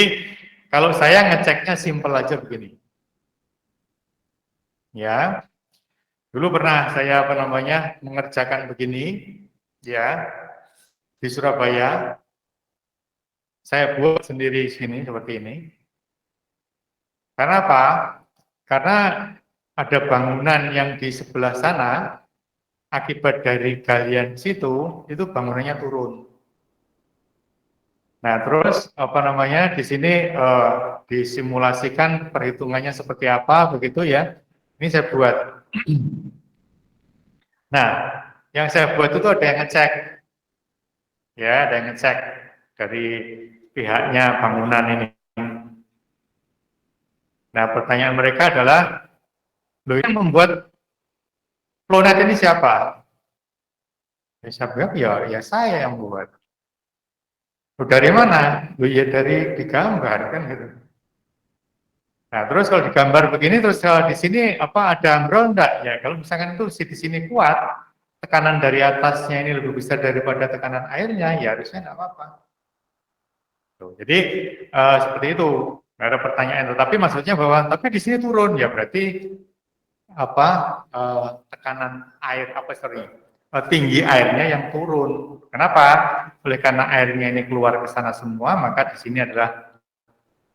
kalau saya ngeceknya simpel aja begini. Ya, dulu pernah saya mengerjakan begini, ya, di Surabaya. Saya buat sendiri sini seperti ini. Karena apa? Karena ada bangunan yang di sebelah sana, akibat dari galian situ, itu bangunannya turun. Nah, terus di sini disimulasikan perhitungannya seperti apa begitu ya. Ini saya buat. Nah, yang saya buat itu ada yang ngecek. Ya, ada yang ngecek dari pihaknya bangunan ini. Nah, pertanyaan mereka adalah, loh, yang membuat flownet ini siapa? Saya bilang, ya saya yang buat. Loh, dari mana? Loh, ya dari digambar kan gitu. Nah, terus kalau digambar begini, terus kalau di sini ada ambrol enggak? Ya, kalau misalkan itu di sini kuat, tekanan dari atasnya ini lebih besar daripada tekanan airnya, ya harusnya enggak apa-apa. Jadi seperti itu. nggak ada pertanyaan. Tetapi maksudnya bahwa tapi di sini turun ya berarti apa tekanan air tinggi airnya yang turun. Kenapa? Oleh karena airnya ini keluar ke sana semua, maka di sini adalah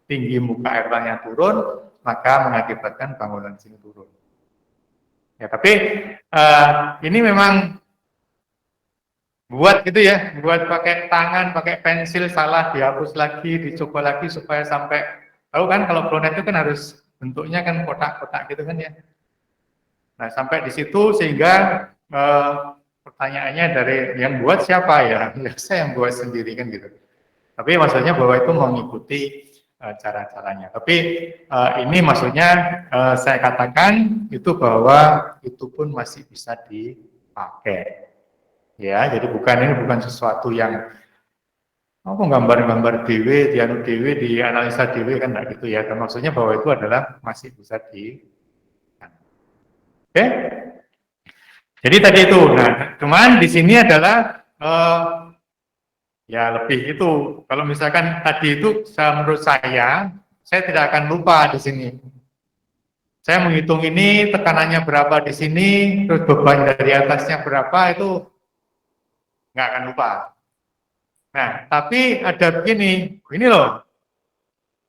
tinggi muka air tanah yang turun, maka mengakibatkan bangunan di sini turun. Ya, tapi ini memang buat gitu ya, buat pakai tangan, pakai pensil, salah dihapus lagi, dicoba lagi supaya sampai, tahu kan kalau planet itu kan harus bentuknya kan kotak-kotak gitu kan ya. Nah, sampai di situ sehingga pertanyaannya dari yang buat siapa ya? Ya saya yang buat sendiri kan gitu. Tapi maksudnya bahwa itu mengikuti cara-caranya. Tapi ini maksudnya saya katakan itu bahwa itu pun masih bisa dipakai. Ya, jadi ini bukan sesuatu yang aku gambar-gambar dewe, dianu dewe, dianalisa dewe kan enggak gitu ya. Dan maksudnya bahwa itu adalah masih bisa di. Oke? Jadi tadi itu. Nah, cuman di sini adalah ya lebih itu. Kalau misalkan tadi itu menurut saya tidak akan lupa di sini. Saya menghitung ini tekanannya berapa di sini, terus beban dari atasnya berapa itu nggak akan lupa. Nah, tapi ada begini, ini loh,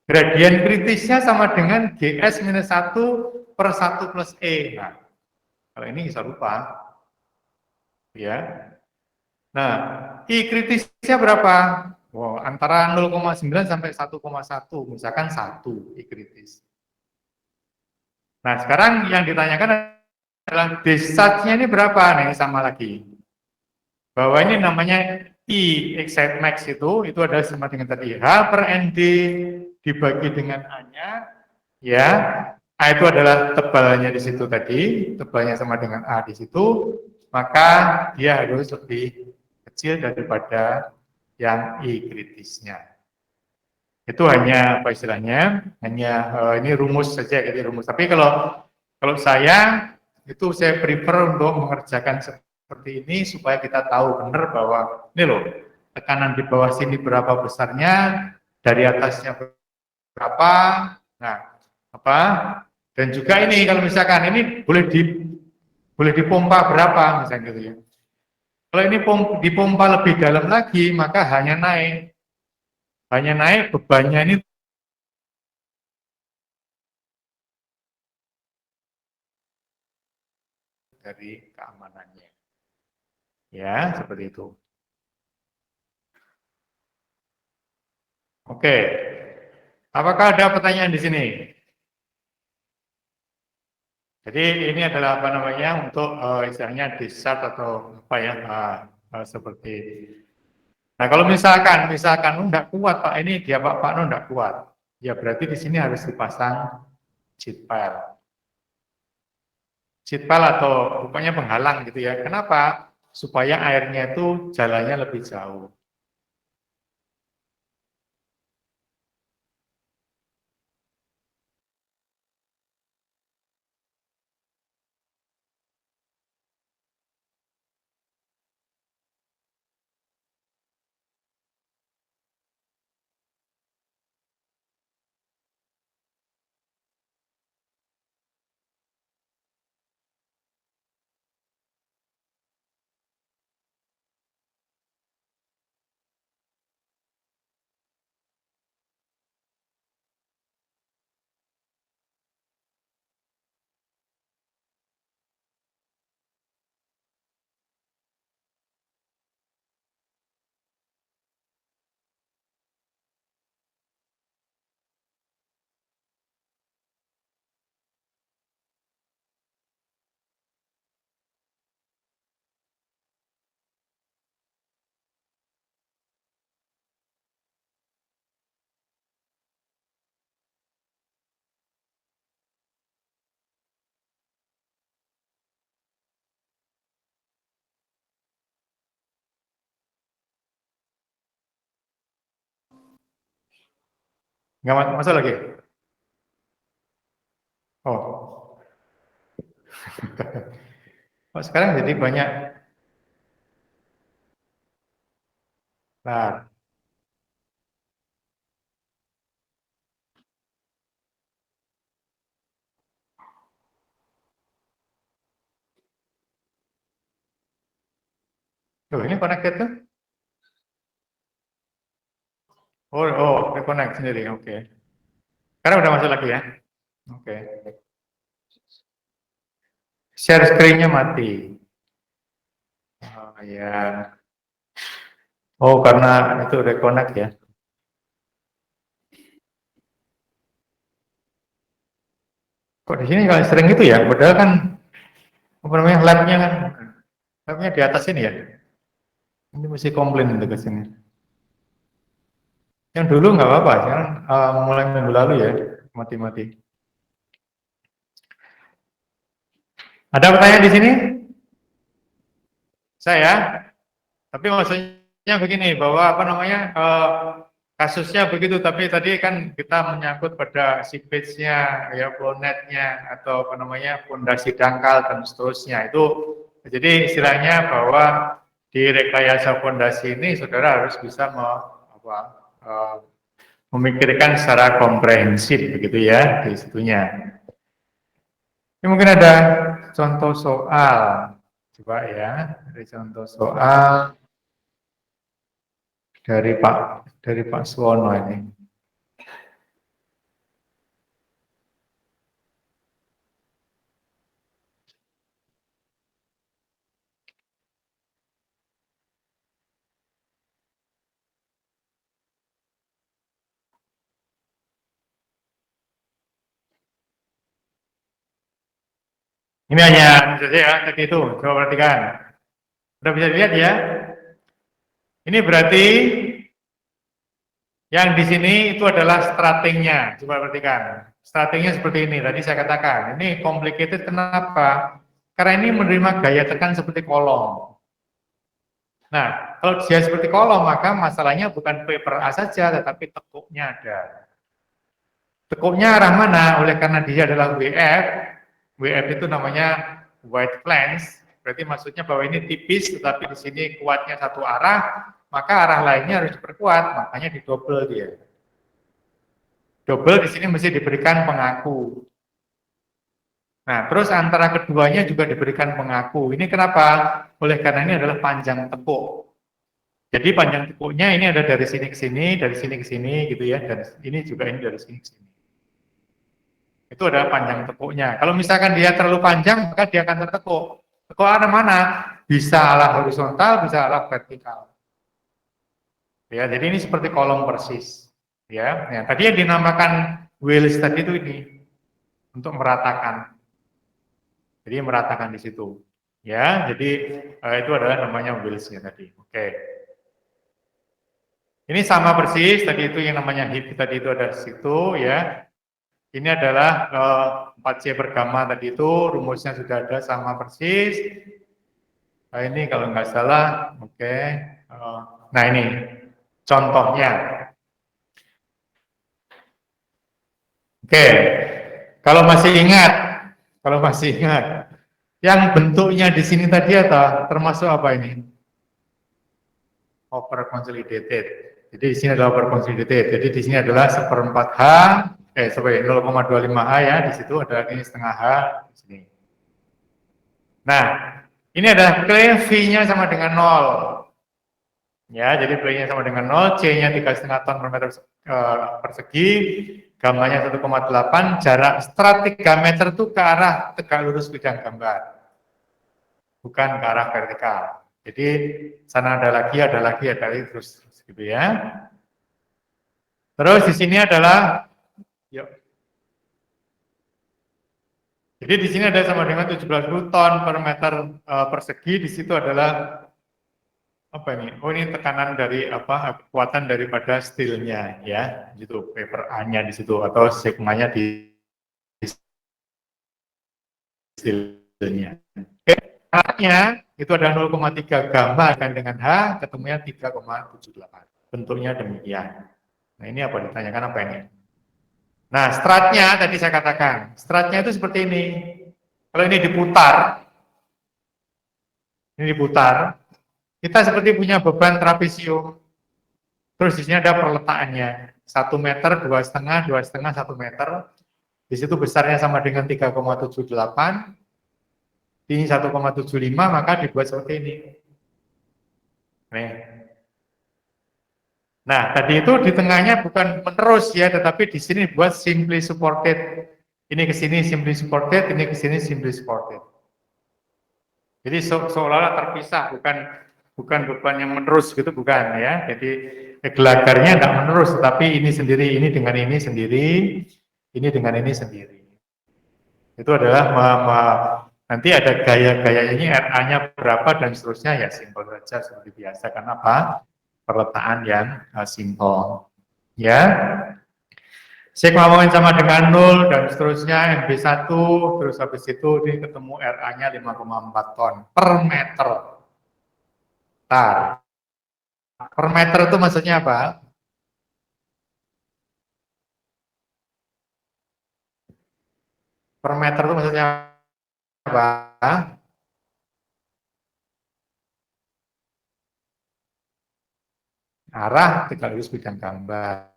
gradien kritisnya sama dengan GS minus 1 per 1 plus E. Nah, kalau ini bisa lupa. Ya. Nah, I kritisnya berapa? Wow, antara 0,9 sampai 1,1, misalkan 1 I kritis. Nah, sekarang yang ditanyakan adalah discharge-nya ini berapa? Nah, ini sama lagi. Bahwa ini namanya I excite max itu adalah sama dengan tadi H per ND dibagi dengan A-nya, ya. A itu adalah tebalnya di situ tadi, tebalnya sama dengan A di situ, maka dia harus lebih kecil daripada yang I kritisnya. Itu hanya apa istilahnya, hanya ini rumus saja, jadi rumus. Tapi kalau saya itu saya prefer untuk mengerjakan seperti ini supaya kita tahu benar bahwa ini loh tekanan di bawah sini berapa besarnya, dari atasnya berapa, nah apa, dan juga ini kalau misalkan ini boleh dipompa berapa misalnya gitu ya. Kalau ini dipompa lebih dalam lagi maka hanya naik bebannya ini dari keamanannya. Ya, seperti itu. Oke. Apakah ada pertanyaan di sini? Jadi ini adalah apa namanya untuk istilahnya discharge atau apa ya seperti. Nah kalau misalkan enggak kuat Pak ini dia Pak No enggak kuat, ya berarti di sini harus dipasang sheet pile. Sheet pile atau pokoknya penghalang gitu ya. Kenapa? Supaya airnya itu jalannya lebih jauh. Nggak masuk lagi? Oh. Oh, sekarang jadi banyak. Nah, Tuh, ini connected tuh. Oh, reconnect sendiri, oke. Sekarang udah masuk lagi ya. Oke. Share screen-nya mati. Oh ya. Oh, karena itu reconnect ya. Kok di sini kalau sering gitu ya? Padahal kan apa namanya labnya di atas ini ya. Ini mesti komplain untuk ke sini. Yang dulu nggak apa-apa, sekarang mulai minggu lalu ya mati-mati. Ada pertanyaan di sini? Saya, tapi maksudnya begini bahwa apa namanya kasusnya begitu, tapi tadi kan kita menyangkut pada seepage-nya, ya flownet-nya atau apa namanya fondasi dangkal dan seterusnya itu. Jadi istilahnya bahwa di rekayasa fondasi ini saudara harus bisa memikirkan secara komprehensif begitu ya di situnya. Ini mungkin ada contoh soal, coba ya, ada contoh soal dari Pak Suwono ini. Ini hanya saja ya tadi itu, coba perhatikan. Sudah bisa dilihat ya. Ini berarti yang di sini itu adalah stratingnya. Coba perhatikan. Stratingnya seperti ini. Tadi saya katakan, ini complicated kenapa? Karena ini menerima gaya tekan seperti kolom. Nah, kalau dia seperti kolom, maka masalahnya bukan paper A saja, tetapi tekuknya ada. Tekuknya arah mana? Oleh karena dia adalah WF itu namanya wide flange, berarti maksudnya bahwa ini tipis, tetapi di sini kuatnya satu arah, maka arah lainnya harus diperkuat, makanya didobel dia. Double di sini mesti diberikan pengaku. Nah, terus antara keduanya juga diberikan pengaku. Ini kenapa? Oleh karena ini adalah panjang tekuk. Jadi panjang tekuknya ini ada dari sini ke sini, dari sini ke sini gitu ya, dan ini juga ini dari sini ke sini. Itu adalah panjang tekuknya. Kalau misalkan dia terlalu panjang, maka dia akan tertekuk. Tekuk arah mana? Bisa arah horizontal, bisa arah vertikal. Ya, jadi ini seperti kolom persis. Ya, tadi yang dinamakan wheels tadi itu ini untuk meratakan. Jadi meratakan di situ. Ya, jadi itu adalah namanya wheels ya tadi. Oke. Ini sama persis tadi itu yang namanya hip tadi itu ada di situ ya. Ini adalah 4C per gamma tadi itu rumusnya sudah ada sama persis. Nah, ini kalau nggak salah, oke. Nah ini contohnya. Oke, kalau masih ingat, yang bentuknya di sini tadi termasuk apa ini? Over consolidated. Jadi di sini adalah over consolidated. Jadi di sini adalah 1/4H, sorry 0,25H ya. Di situ ada ini setengah H di sini. Nah, ini adalah claim V-nya sama dengan 0. Ya, jadi V-nya sama dengan 0, C-nya 3,5 ton per meter persegi, gambarnya 1,8, jarak strat 3 meter itu ke arah tegak lurus bidang gambar, bukan ke arah vertikal. Jadi sana ada lagi, terus gitu ya. Terus di sini adalah, yuk. Jadi di sini ada sama dengan 17.000 ton per meter persegi. Di situ adalah apa ini? Oh ini tekanan dari apa? Kekuatan daripada steelnya ya. Itu paper A-nya di situ atau sigma-nya di steelnya. Oke, H-nya itu ada 0,3 gamma kan dengan H ketemunya 3,78. Bentuknya demikian. Nah ini apa ditanyakan apa ini? Nah stratnya tadi saya katakan, stratnya itu seperti ini. Kalau ini diputar, kita seperti punya beban trapesium. Terus di sini ada perletakannya, 1 meter, 2,5, 2,5, 1 meter. Di situ besarnya sama dengan 3,78. Ini 1,75, maka dibuat seperti ini. Nih. Nah, tadi itu di tengahnya bukan menerus ya, tetapi di sini buat simply supported. Ini ke sini simply supported, ini ke sini simply supported. Jadi seolah-olah terpisah, bukan beban yang menerus gitu, bukan ya. Jadi gelagarnya tidak menerus, tetapi ini sendiri, ini dengan ini sendiri, ini dengan ini sendiri. Itu adalah nanti ada gaya-gayanya, RA-nya berapa dan seterusnya, ya simpel saja seperti biasa. Karena apa? Perletaan yang simpel. Ya. Sigma momen sama dengan 0 dan seterusnya, MB1, terus habis itu ini ketemu RA-nya 5,4 ton per meter. Nah, per meter itu maksudnya apa? Per meter itu maksudnya apa? Arah sekaligus bidang gambar.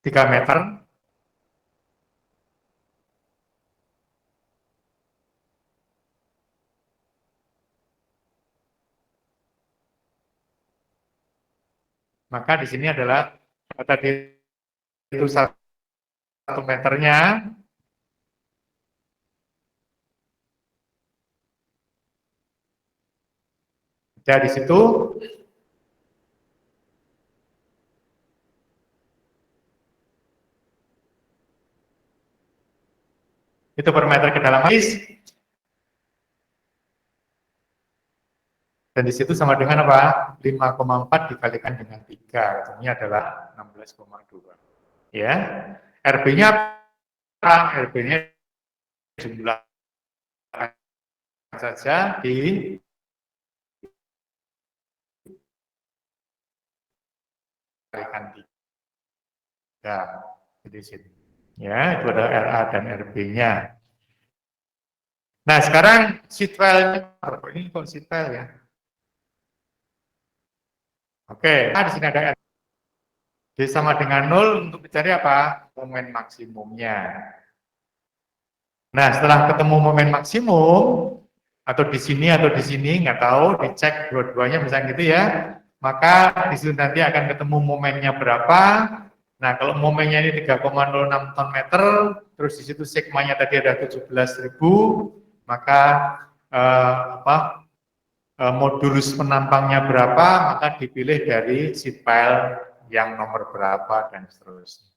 3 meter. Maka di sini adalah tadi itu 1 meternya. Ya di situ itu per meter ke dalam is. Dan di situ sama dengan apa? 5,4 dikalikan dengan 3. Ini adalah 16,2. Ya. RB-nya apa? RB-nya jumlah saja dikalikan 3. Jadi sini. Ya, itu adalah RA dan RB-nya. Nah, sekarang sheet-file-nya, ini kok sheet-file ya? Oke, nah di sini ada R. D sama dengan 0 untuk mencari apa? Momen maksimumnya. Nah, setelah ketemu momen maksimum, atau di sini, nggak tahu, dicek dua-duanya misalnya gitu ya, maka di situ nanti akan ketemu momennya berapa. Nah, kalau momennya ini 3,06 ton meter, terus di situ sigmanya tadi ada 17.000, maka modulus penampangnya berapa, maka dipilih dari sheet file yang nomor berapa dan seterusnya.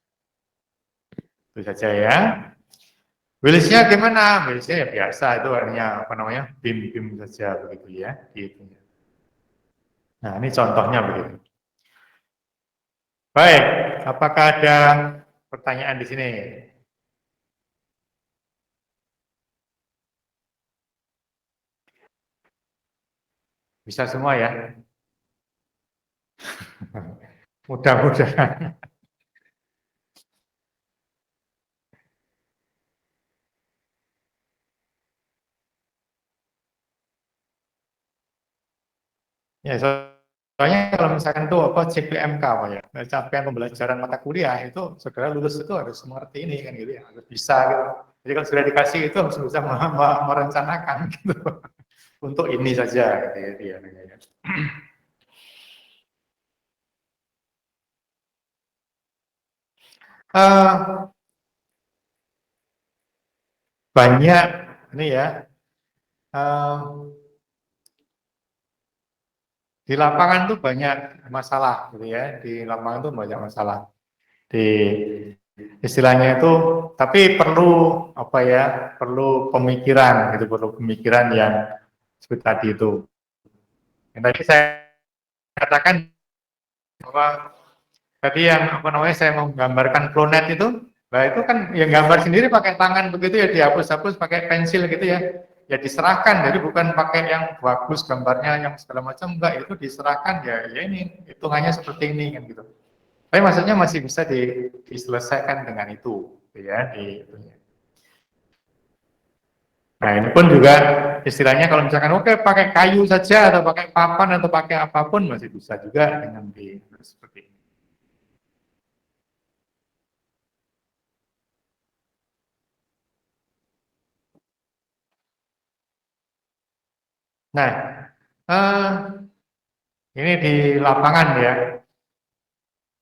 Itu saja ya. Wheelsnya gimana? Wheelsnya ya biasa, itu artinya apa namanya, bim-bim saja begitu ya. Gitu. Nah ini contohnya begitu. Baik, apakah ada pertanyaan di sini? Bisa semua ya? Mudah-mudahan. Ya, soalnya kalau misalkan tuh apa CPMK apa ya, capaian pembelajaran mata kuliah itu segera lulus itu harus mengerti ini kan gitu ya, harus bisa gitu. Jadi kalau sudah dikasih itu harus bisa merencanakan gitu untuk ini saja gitu ya. Banyak ini ya. Di lapangan tuh banyak masalah gitu ya, di lapangan tuh banyak masalah. Di istilahnya itu, tapi perlu apa ya, perlu pemikiran gitu, perlu pemikiran yang seperti tadi itu. Yang tadi saya katakan bahwa tadi yang apa namanya, saya menggambarkan flownet itu, nah itu kan yang gambar sendiri pakai tangan begitu ya, dihapus-hapus pakai pensil gitu ya. Ya diserahkan, jadi bukan pakai yang bagus gambarnya yang segala macam, enggak, itu diserahkan ya, ya ini hitungannya seperti ini kan gitu. Tapi maksudnya masih bisa diselesaikan dengan itu, gitu ya, di itunya. Nah, ini pun juga istilahnya kalau misalkan oke pakai kayu saja atau pakai papan atau pakai apapun masih bisa juga dengan di seperti ini. Nah, eh, ini di lapangan ya.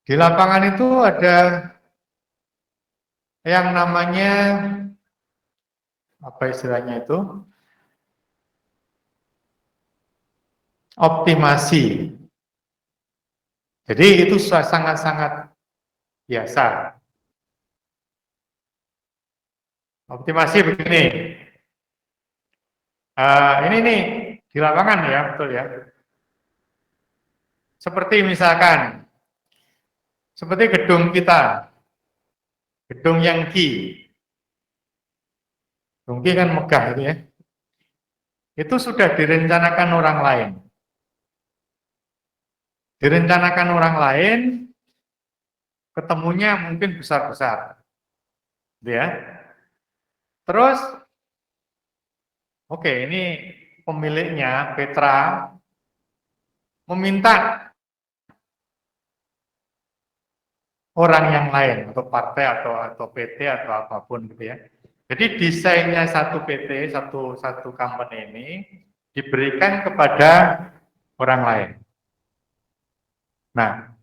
Di lapangan itu ada yang namanya apa istilahnya itu? Optimasi. Jadi itu sangat-sangat biasa. Optimasi begini. Ini nih di lapangan ya, betul ya. Seperti misalkan, seperti gedung kita, gedung yang gedung kan megah itu ya. Itu sudah direncanakan orang lain. Direncanakan orang lain, ketemunya mungkin besar-besar. Gitu ya. Terus, oke, ini pemiliknya, Petra, meminta orang yang lain, atau partai, atau PT, atau apapun gitu ya. Jadi desainnya satu PT, satu company ini diberikan kepada orang lain. Nah,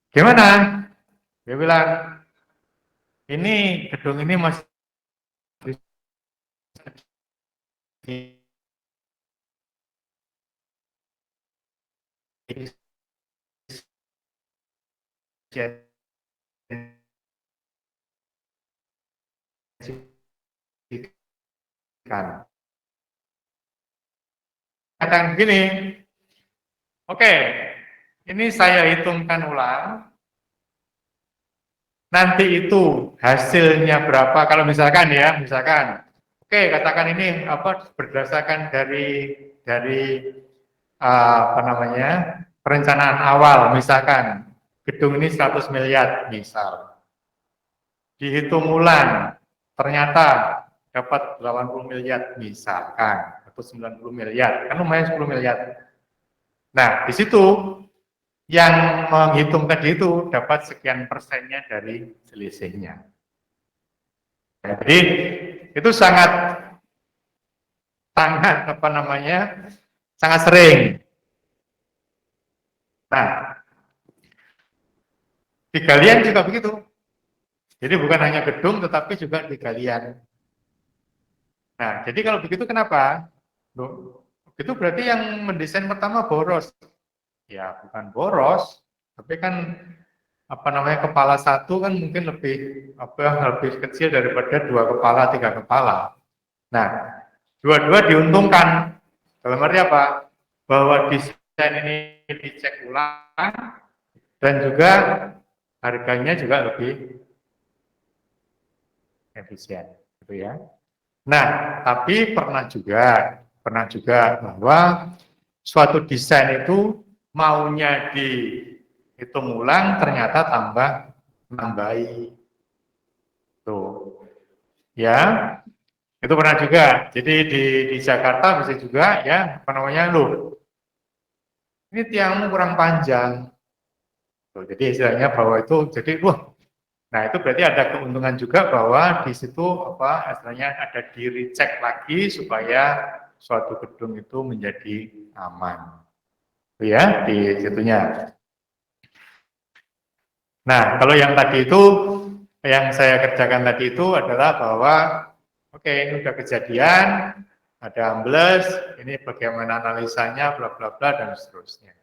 gimana? Dia bilang, ini gedung ini masih kan. Katakan begini, oke, ini saya hitungkan ulang, nanti itu hasilnya berapa, kalau misalkan ya, misalkan, oke, katakan ini apa berdasarkan dari apa namanya, perencanaan awal, misalkan, gedung ini 100 miliar, misal, dihitung ulang, ternyata dapat 80 miliar, misalkan, atau 90 miliar, kan lumayan 10 miliar. Nah, di situ yang menghitung tadi itu dapat sekian persennya dari selisihnya. Jadi itu sangat apa namanya, sangat sering. Nah, di galian juga begitu. Jadi bukan hanya gedung, tetapi juga di galian. Nah, jadi kalau begitu kenapa? Loh, itu berarti yang mendesain pertama boros. Ya, bukan boros, tapi kan apa namanya kepala satu kan mungkin lebih kecil daripada 2 kepala, 3 kepala. Nah, dua-dua diuntungkan. Dalam arti apa? Bahwa desain ini dicek ulang dan juga harganya juga lebih efisien, gitu ya. Nah, tapi pernah juga bahwa suatu desain itu maunya dihitung ulang ternyata nambahi. Tuh. Ya, itu pernah juga. Jadi di Jakarta bisa juga ya, apa namanya, loh, ini tiangmu kurang panjang. Tuh, jadi istilahnya bahwa itu jadi wah. Nah, itu berarti ada keuntungan juga bahwa di situ apa istilahnya ada di recheck lagi supaya suatu gedung itu menjadi aman. Itu ya di situnya. Nah, kalau yang tadi itu yang saya kerjakan tadi itu adalah bahwa oke, ini udah kejadian, ada ambles, ini bagaimana analisanya, bla bla bla dan seterusnya.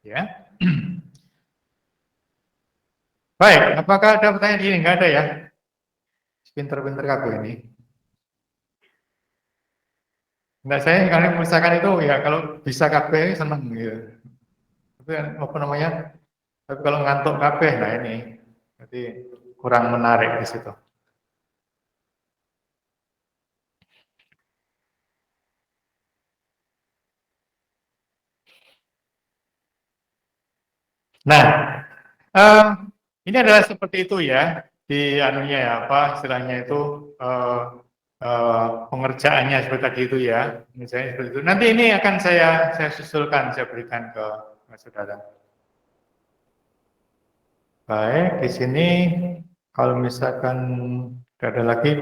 Ya. Baik, apakah ada pertanyaan ini? Enggak ada ya? Pinter-pinter kabeh ini. Enggak, saya kalau misalkan itu ya kalau bisa kabeh seneng gitu. Tapi apa namanya? Tapi kalau ngantuk kabeh, nah ini berarti kurang menarik di situ. Nah, ini adalah seperti itu ya. di anunya ya apa istilahnya itu eh, pengerjaannya seperti tadi itu ya, pengerjaannya seperti itu. Nanti ini akan saya susulkan, saya berikan ke saudara. Baik, di sini kalau misalkan tidak ada lagi,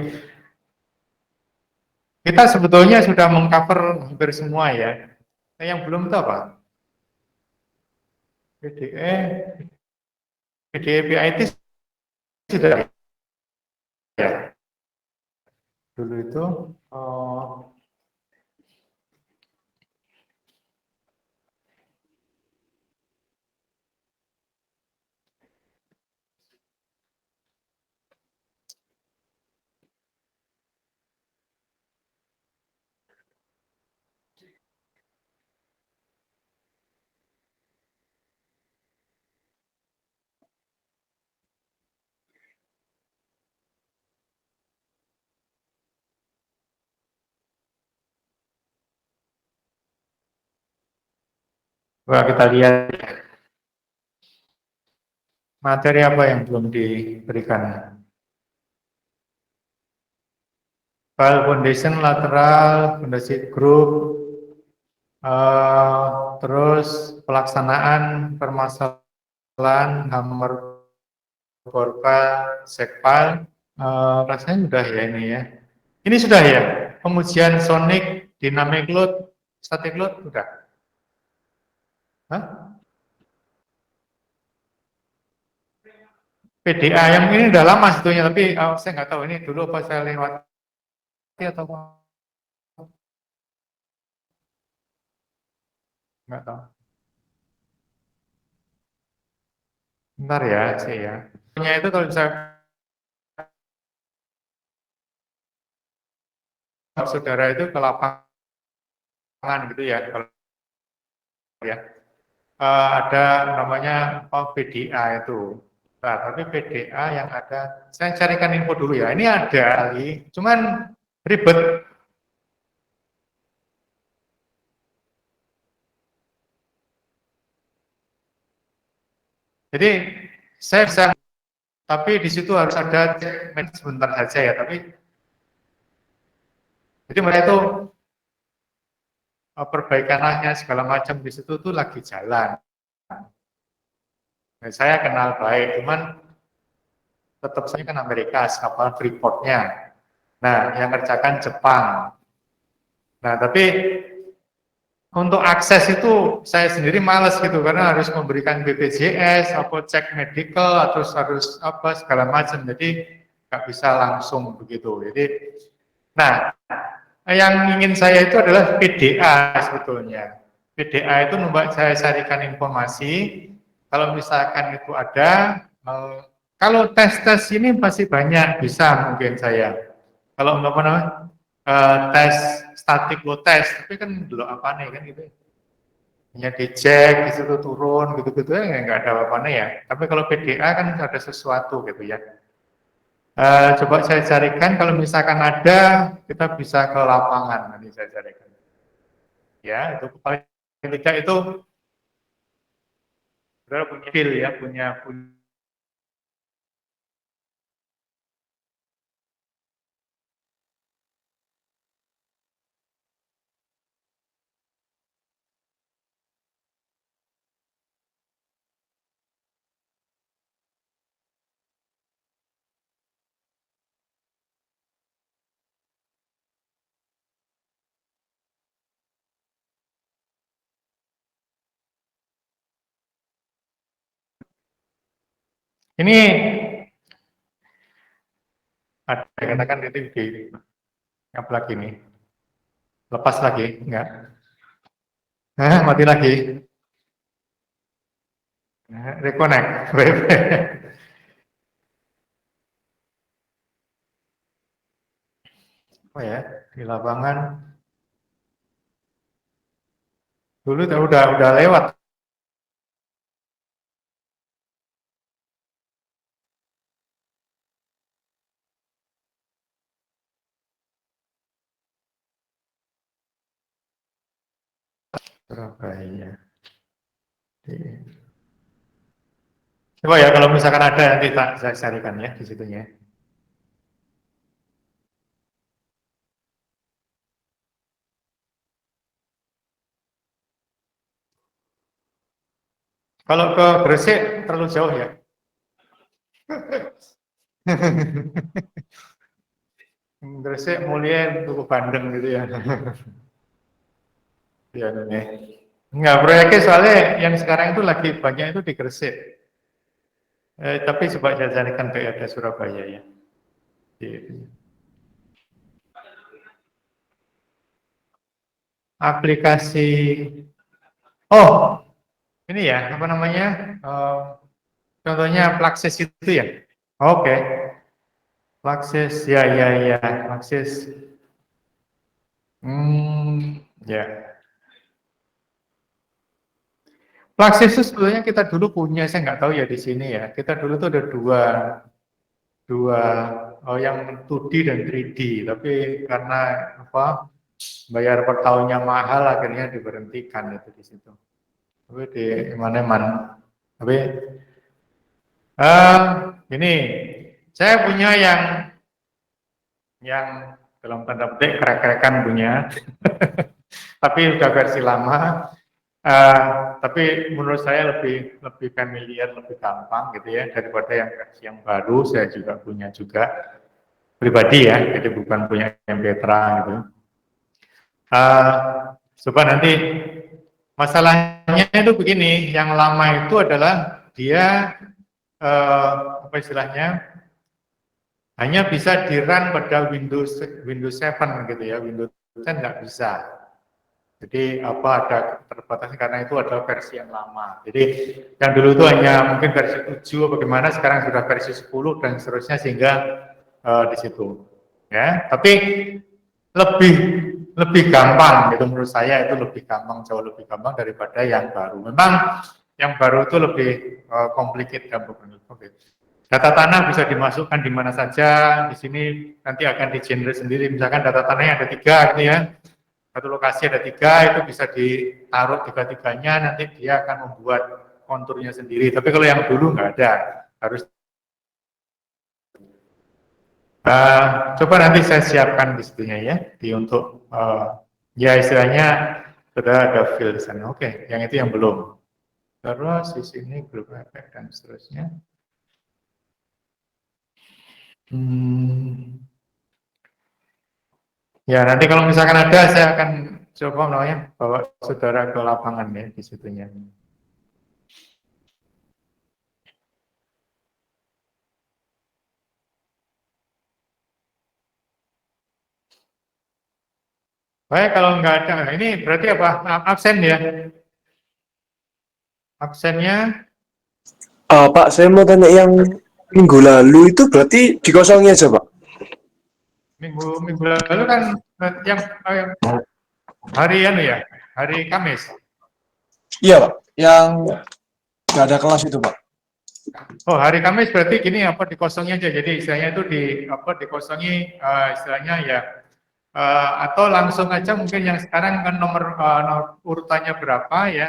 kita sebetulnya sudah mengcover hampir semua ya. Nah, yang belum itu apa? PDE, PDE PIT sudah ya. Dulu itu coba kita lihat materi apa yang belum diberikan. File foundation, lateral, fondasi grup, terus pelaksanaan permasalahan hammer file, set file, rasanya sudah ya ini ya. Ini sudah ya, pengujian sonic, dynamic load, static load sudah. Hah? PDA yang ini udah lama sebetulnya, tapi saya nggak tahu ini dulu apa saya lewati atau nggak tahu. Bentar ya, sih ya. Punya itu kalau bisa saudara itu ke lapangan gitu ya, kalau ya. Ada namanya PDA itu. Nah, tapi PDA yang ada, saya carikan info dulu ya. Ini ada, cuman ribet. Jadi saya bisa, tapi di situ harus ada cek sebentar saja ya. Tapi jadi mereka itu perbaikannya segala macam di situ tuh lagi jalan. Nah, saya kenal baik, cuman tetap saya kan Amerika, kapal Freeport-nya. Nah, yang ngerjakan Jepang. Nah, tapi untuk akses itu saya sendiri males gitu karena harus memberikan BPJS, apa cek medical, atau harus apa segala macam. Jadi nggak bisa langsung begitu. Jadi, nah yang ingin saya itu adalah PDA sebetulnya. PDA itu membuat saya carikan informasi. Kalau misalkan itu ada, kalau tes-tes ini pasti banyak bisa mungkin saya. Kalau apa namanya tes static load test, tapi kan belum apa nih kan gitu. Hanya dicek di situ turun gitu-gitu ya nggak ada apa-apanya ya. Tapi kalau PDA kan ada sesuatu gitu ya. Coba saya carikan kalau misalkan ada kita bisa ke lapangan nanti saya carikan. Ya itu paling tidak itu saudara punya feel ya punya ini ada katakan itu di apa lagi nih lepas lagi enggak mati lagi reconnect oh ya di lapangan dulu udah lewat Surabaya. Coba ya kalau misalkan ada nanti saya carikan ya di situnya. Kalau ke Gresik terlalu jauh ya. Gresik mulia untuk ke Bandeng gitu ya. Ya, nih. Enggak, proyeknya soalnya yang sekarang itu lagi banyak itu di Gresik. Tapi coba saya carikan ke ada Surabaya ya. Di aplikasi. Oh, ini ya apa namanya? Eh, contohnya Plaksis itu ya. Oke, Plaksis ya ya ya Plaksis. Ya. Plaksis itu sebetulnya kita dulu punya, saya nggak tahu ya di sini ya. Kita dulu tuh ada dua yang 2D dan 3D, tapi karena apa bayar per tahunnya mahal akhirnya diberhentikan itu di situ. Tapi di mana-mana. Tapi ini saya punya yang dalam tanda petik krek-krekan punya, tapi udah versi lama. Tapi menurut saya lebih lebih familiar, lebih gampang gitu ya daripada yang versi yang baru. Saya juga punya juga pribadi ya, jadi bukan punya yang Petra gitu. Coba nanti masalahnya itu begini, yang lama itu adalah dia apa istilahnya hanya bisa di run pada Windows 7 gitu ya, Windows 10 nggak bisa. Jadi apa ada terbatasnya karena itu adalah versi yang lama. Jadi yang dulu itu hanya mungkin versi 7 bagaimana sekarang sudah versi 10 dan seterusnya sehingga di situ. Ya, tapi lebih lebih gampang gitu menurut saya itu lebih gampang jauh lebih gampang daripada yang baru. Memang yang baru itu lebih complicated dan berbeda. Data tanah bisa dimasukkan di mana saja. Di sini nanti akan di generate sendiri. Misalkan data tanahnya ada 3 gitu ya. Satu lokasi ada 3 itu bisa ditaruh 3-3-nya. Nanti dia akan membuat konturnya sendiri. Tapi kalau yang dulu nggak ada, harus coba nanti saya siapkan di situnya ya, untuk ya istilahnya sudah ada fill di sana. Oke, yang itu yang belum. Terus di sini grup efek dan seterusnya. Ya nanti kalau misalkan ada, saya akan coba namanya bawa saudara ke lapangan ya di situnya. Baik, kalau nggak ada, ini berarti apa? Absen ya? Absennya Pak, saya mau tanya yang minggu lalu itu berarti dikosongin aja, Pak? minggu minggu lalu kan yang hari anu ya, hari Kamis. Iya, Pak. Yang nggak ada kelas itu, Pak. Oh, hari Kamis berarti gini apa dikosongi aja. Jadi istilahnya itu dikosongi istilahnya ya atau langsung aja mungkin yang sekarang kan nomor urutannya berapa ya.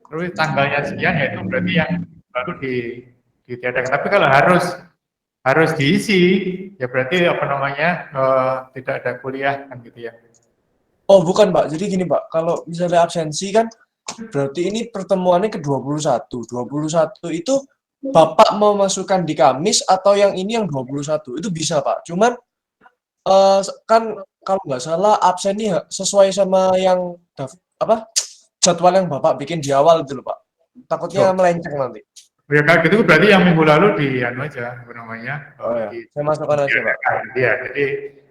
Terus tanggalnya sekian ya itu berarti yang baru ditiadakan. Tapi kalau harus diisi ya berarti apa namanya tidak ada kuliah kan gitu ya. Oh, bukan, Pak. Jadi gini, Pak. Kalau misalnya absensi kan berarti ini pertemuannya ke-21. 21 itu Bapak mau masukkan di Kamis atau yang ini yang 21? Itu bisa, Pak. Cuman kan kalau nggak salah absen ini sesuai sama yang apa jadwal yang Bapak bikin di awal itu loh, Pak. Takutnya Oh, melenceng nanti. ya kalau gitu berarti yang minggu lalu di anu aja apa namanya Oh ya, saya masukkan aja, Pak. ditiadakan gitu ya. Jadi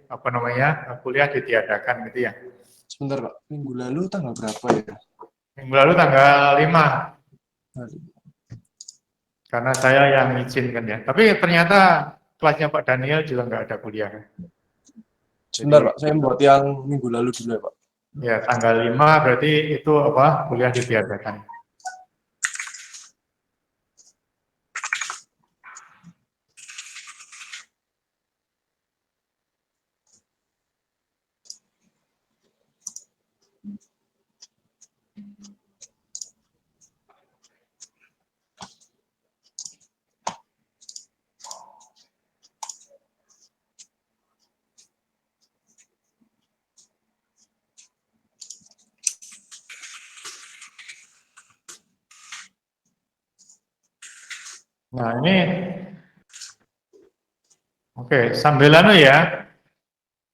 apa namanya kuliah ditiadakan gitu ya. Sebentar, Pak. Minggu lalu tanggal berapa ya? Minggu lalu tanggal 5 karena saya yang izin kan ya. Tapi ternyata kelasnya Pak Daniel juga nggak ada kuliah. Sebentar, Jadi Pak. Saya buat yang minggu lalu dulu ya, Pak. ya tanggal 5 berarti itu apa kuliah ditiadakan. Nah, ini oke, sambil anu ya.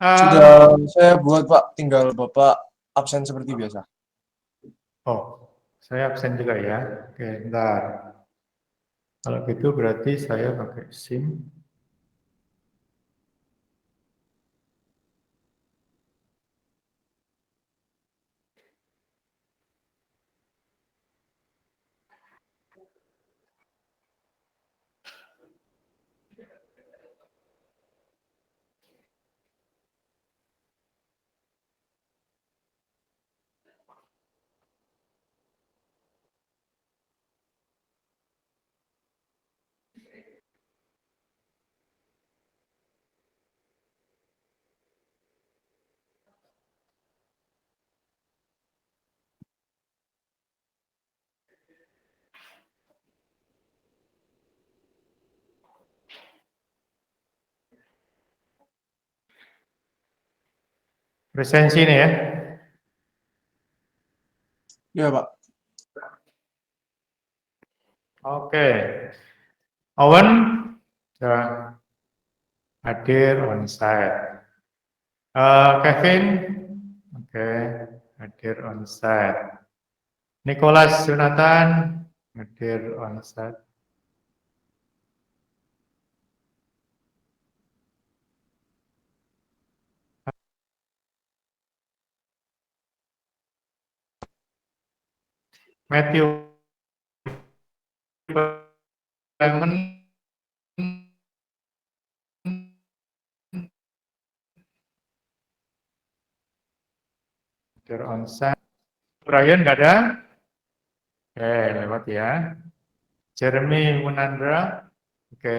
Sudah saya buat Pak, tinggal Bapak absen seperti biasa. Oh, saya absen juga ya. Oke, bentar. Kalau gitu berarti saya pakai SIM. Presensi ini ya. Ya Pak. Oke. Owen sudah hadir onsite. Kevin, oke, hadir onsite. Nicholas Jonathan, hadir onsite. Matthew Clement, hadir onsite. Brian nggak ada? Oke, lewat ya. Jeremy Munandra, oke.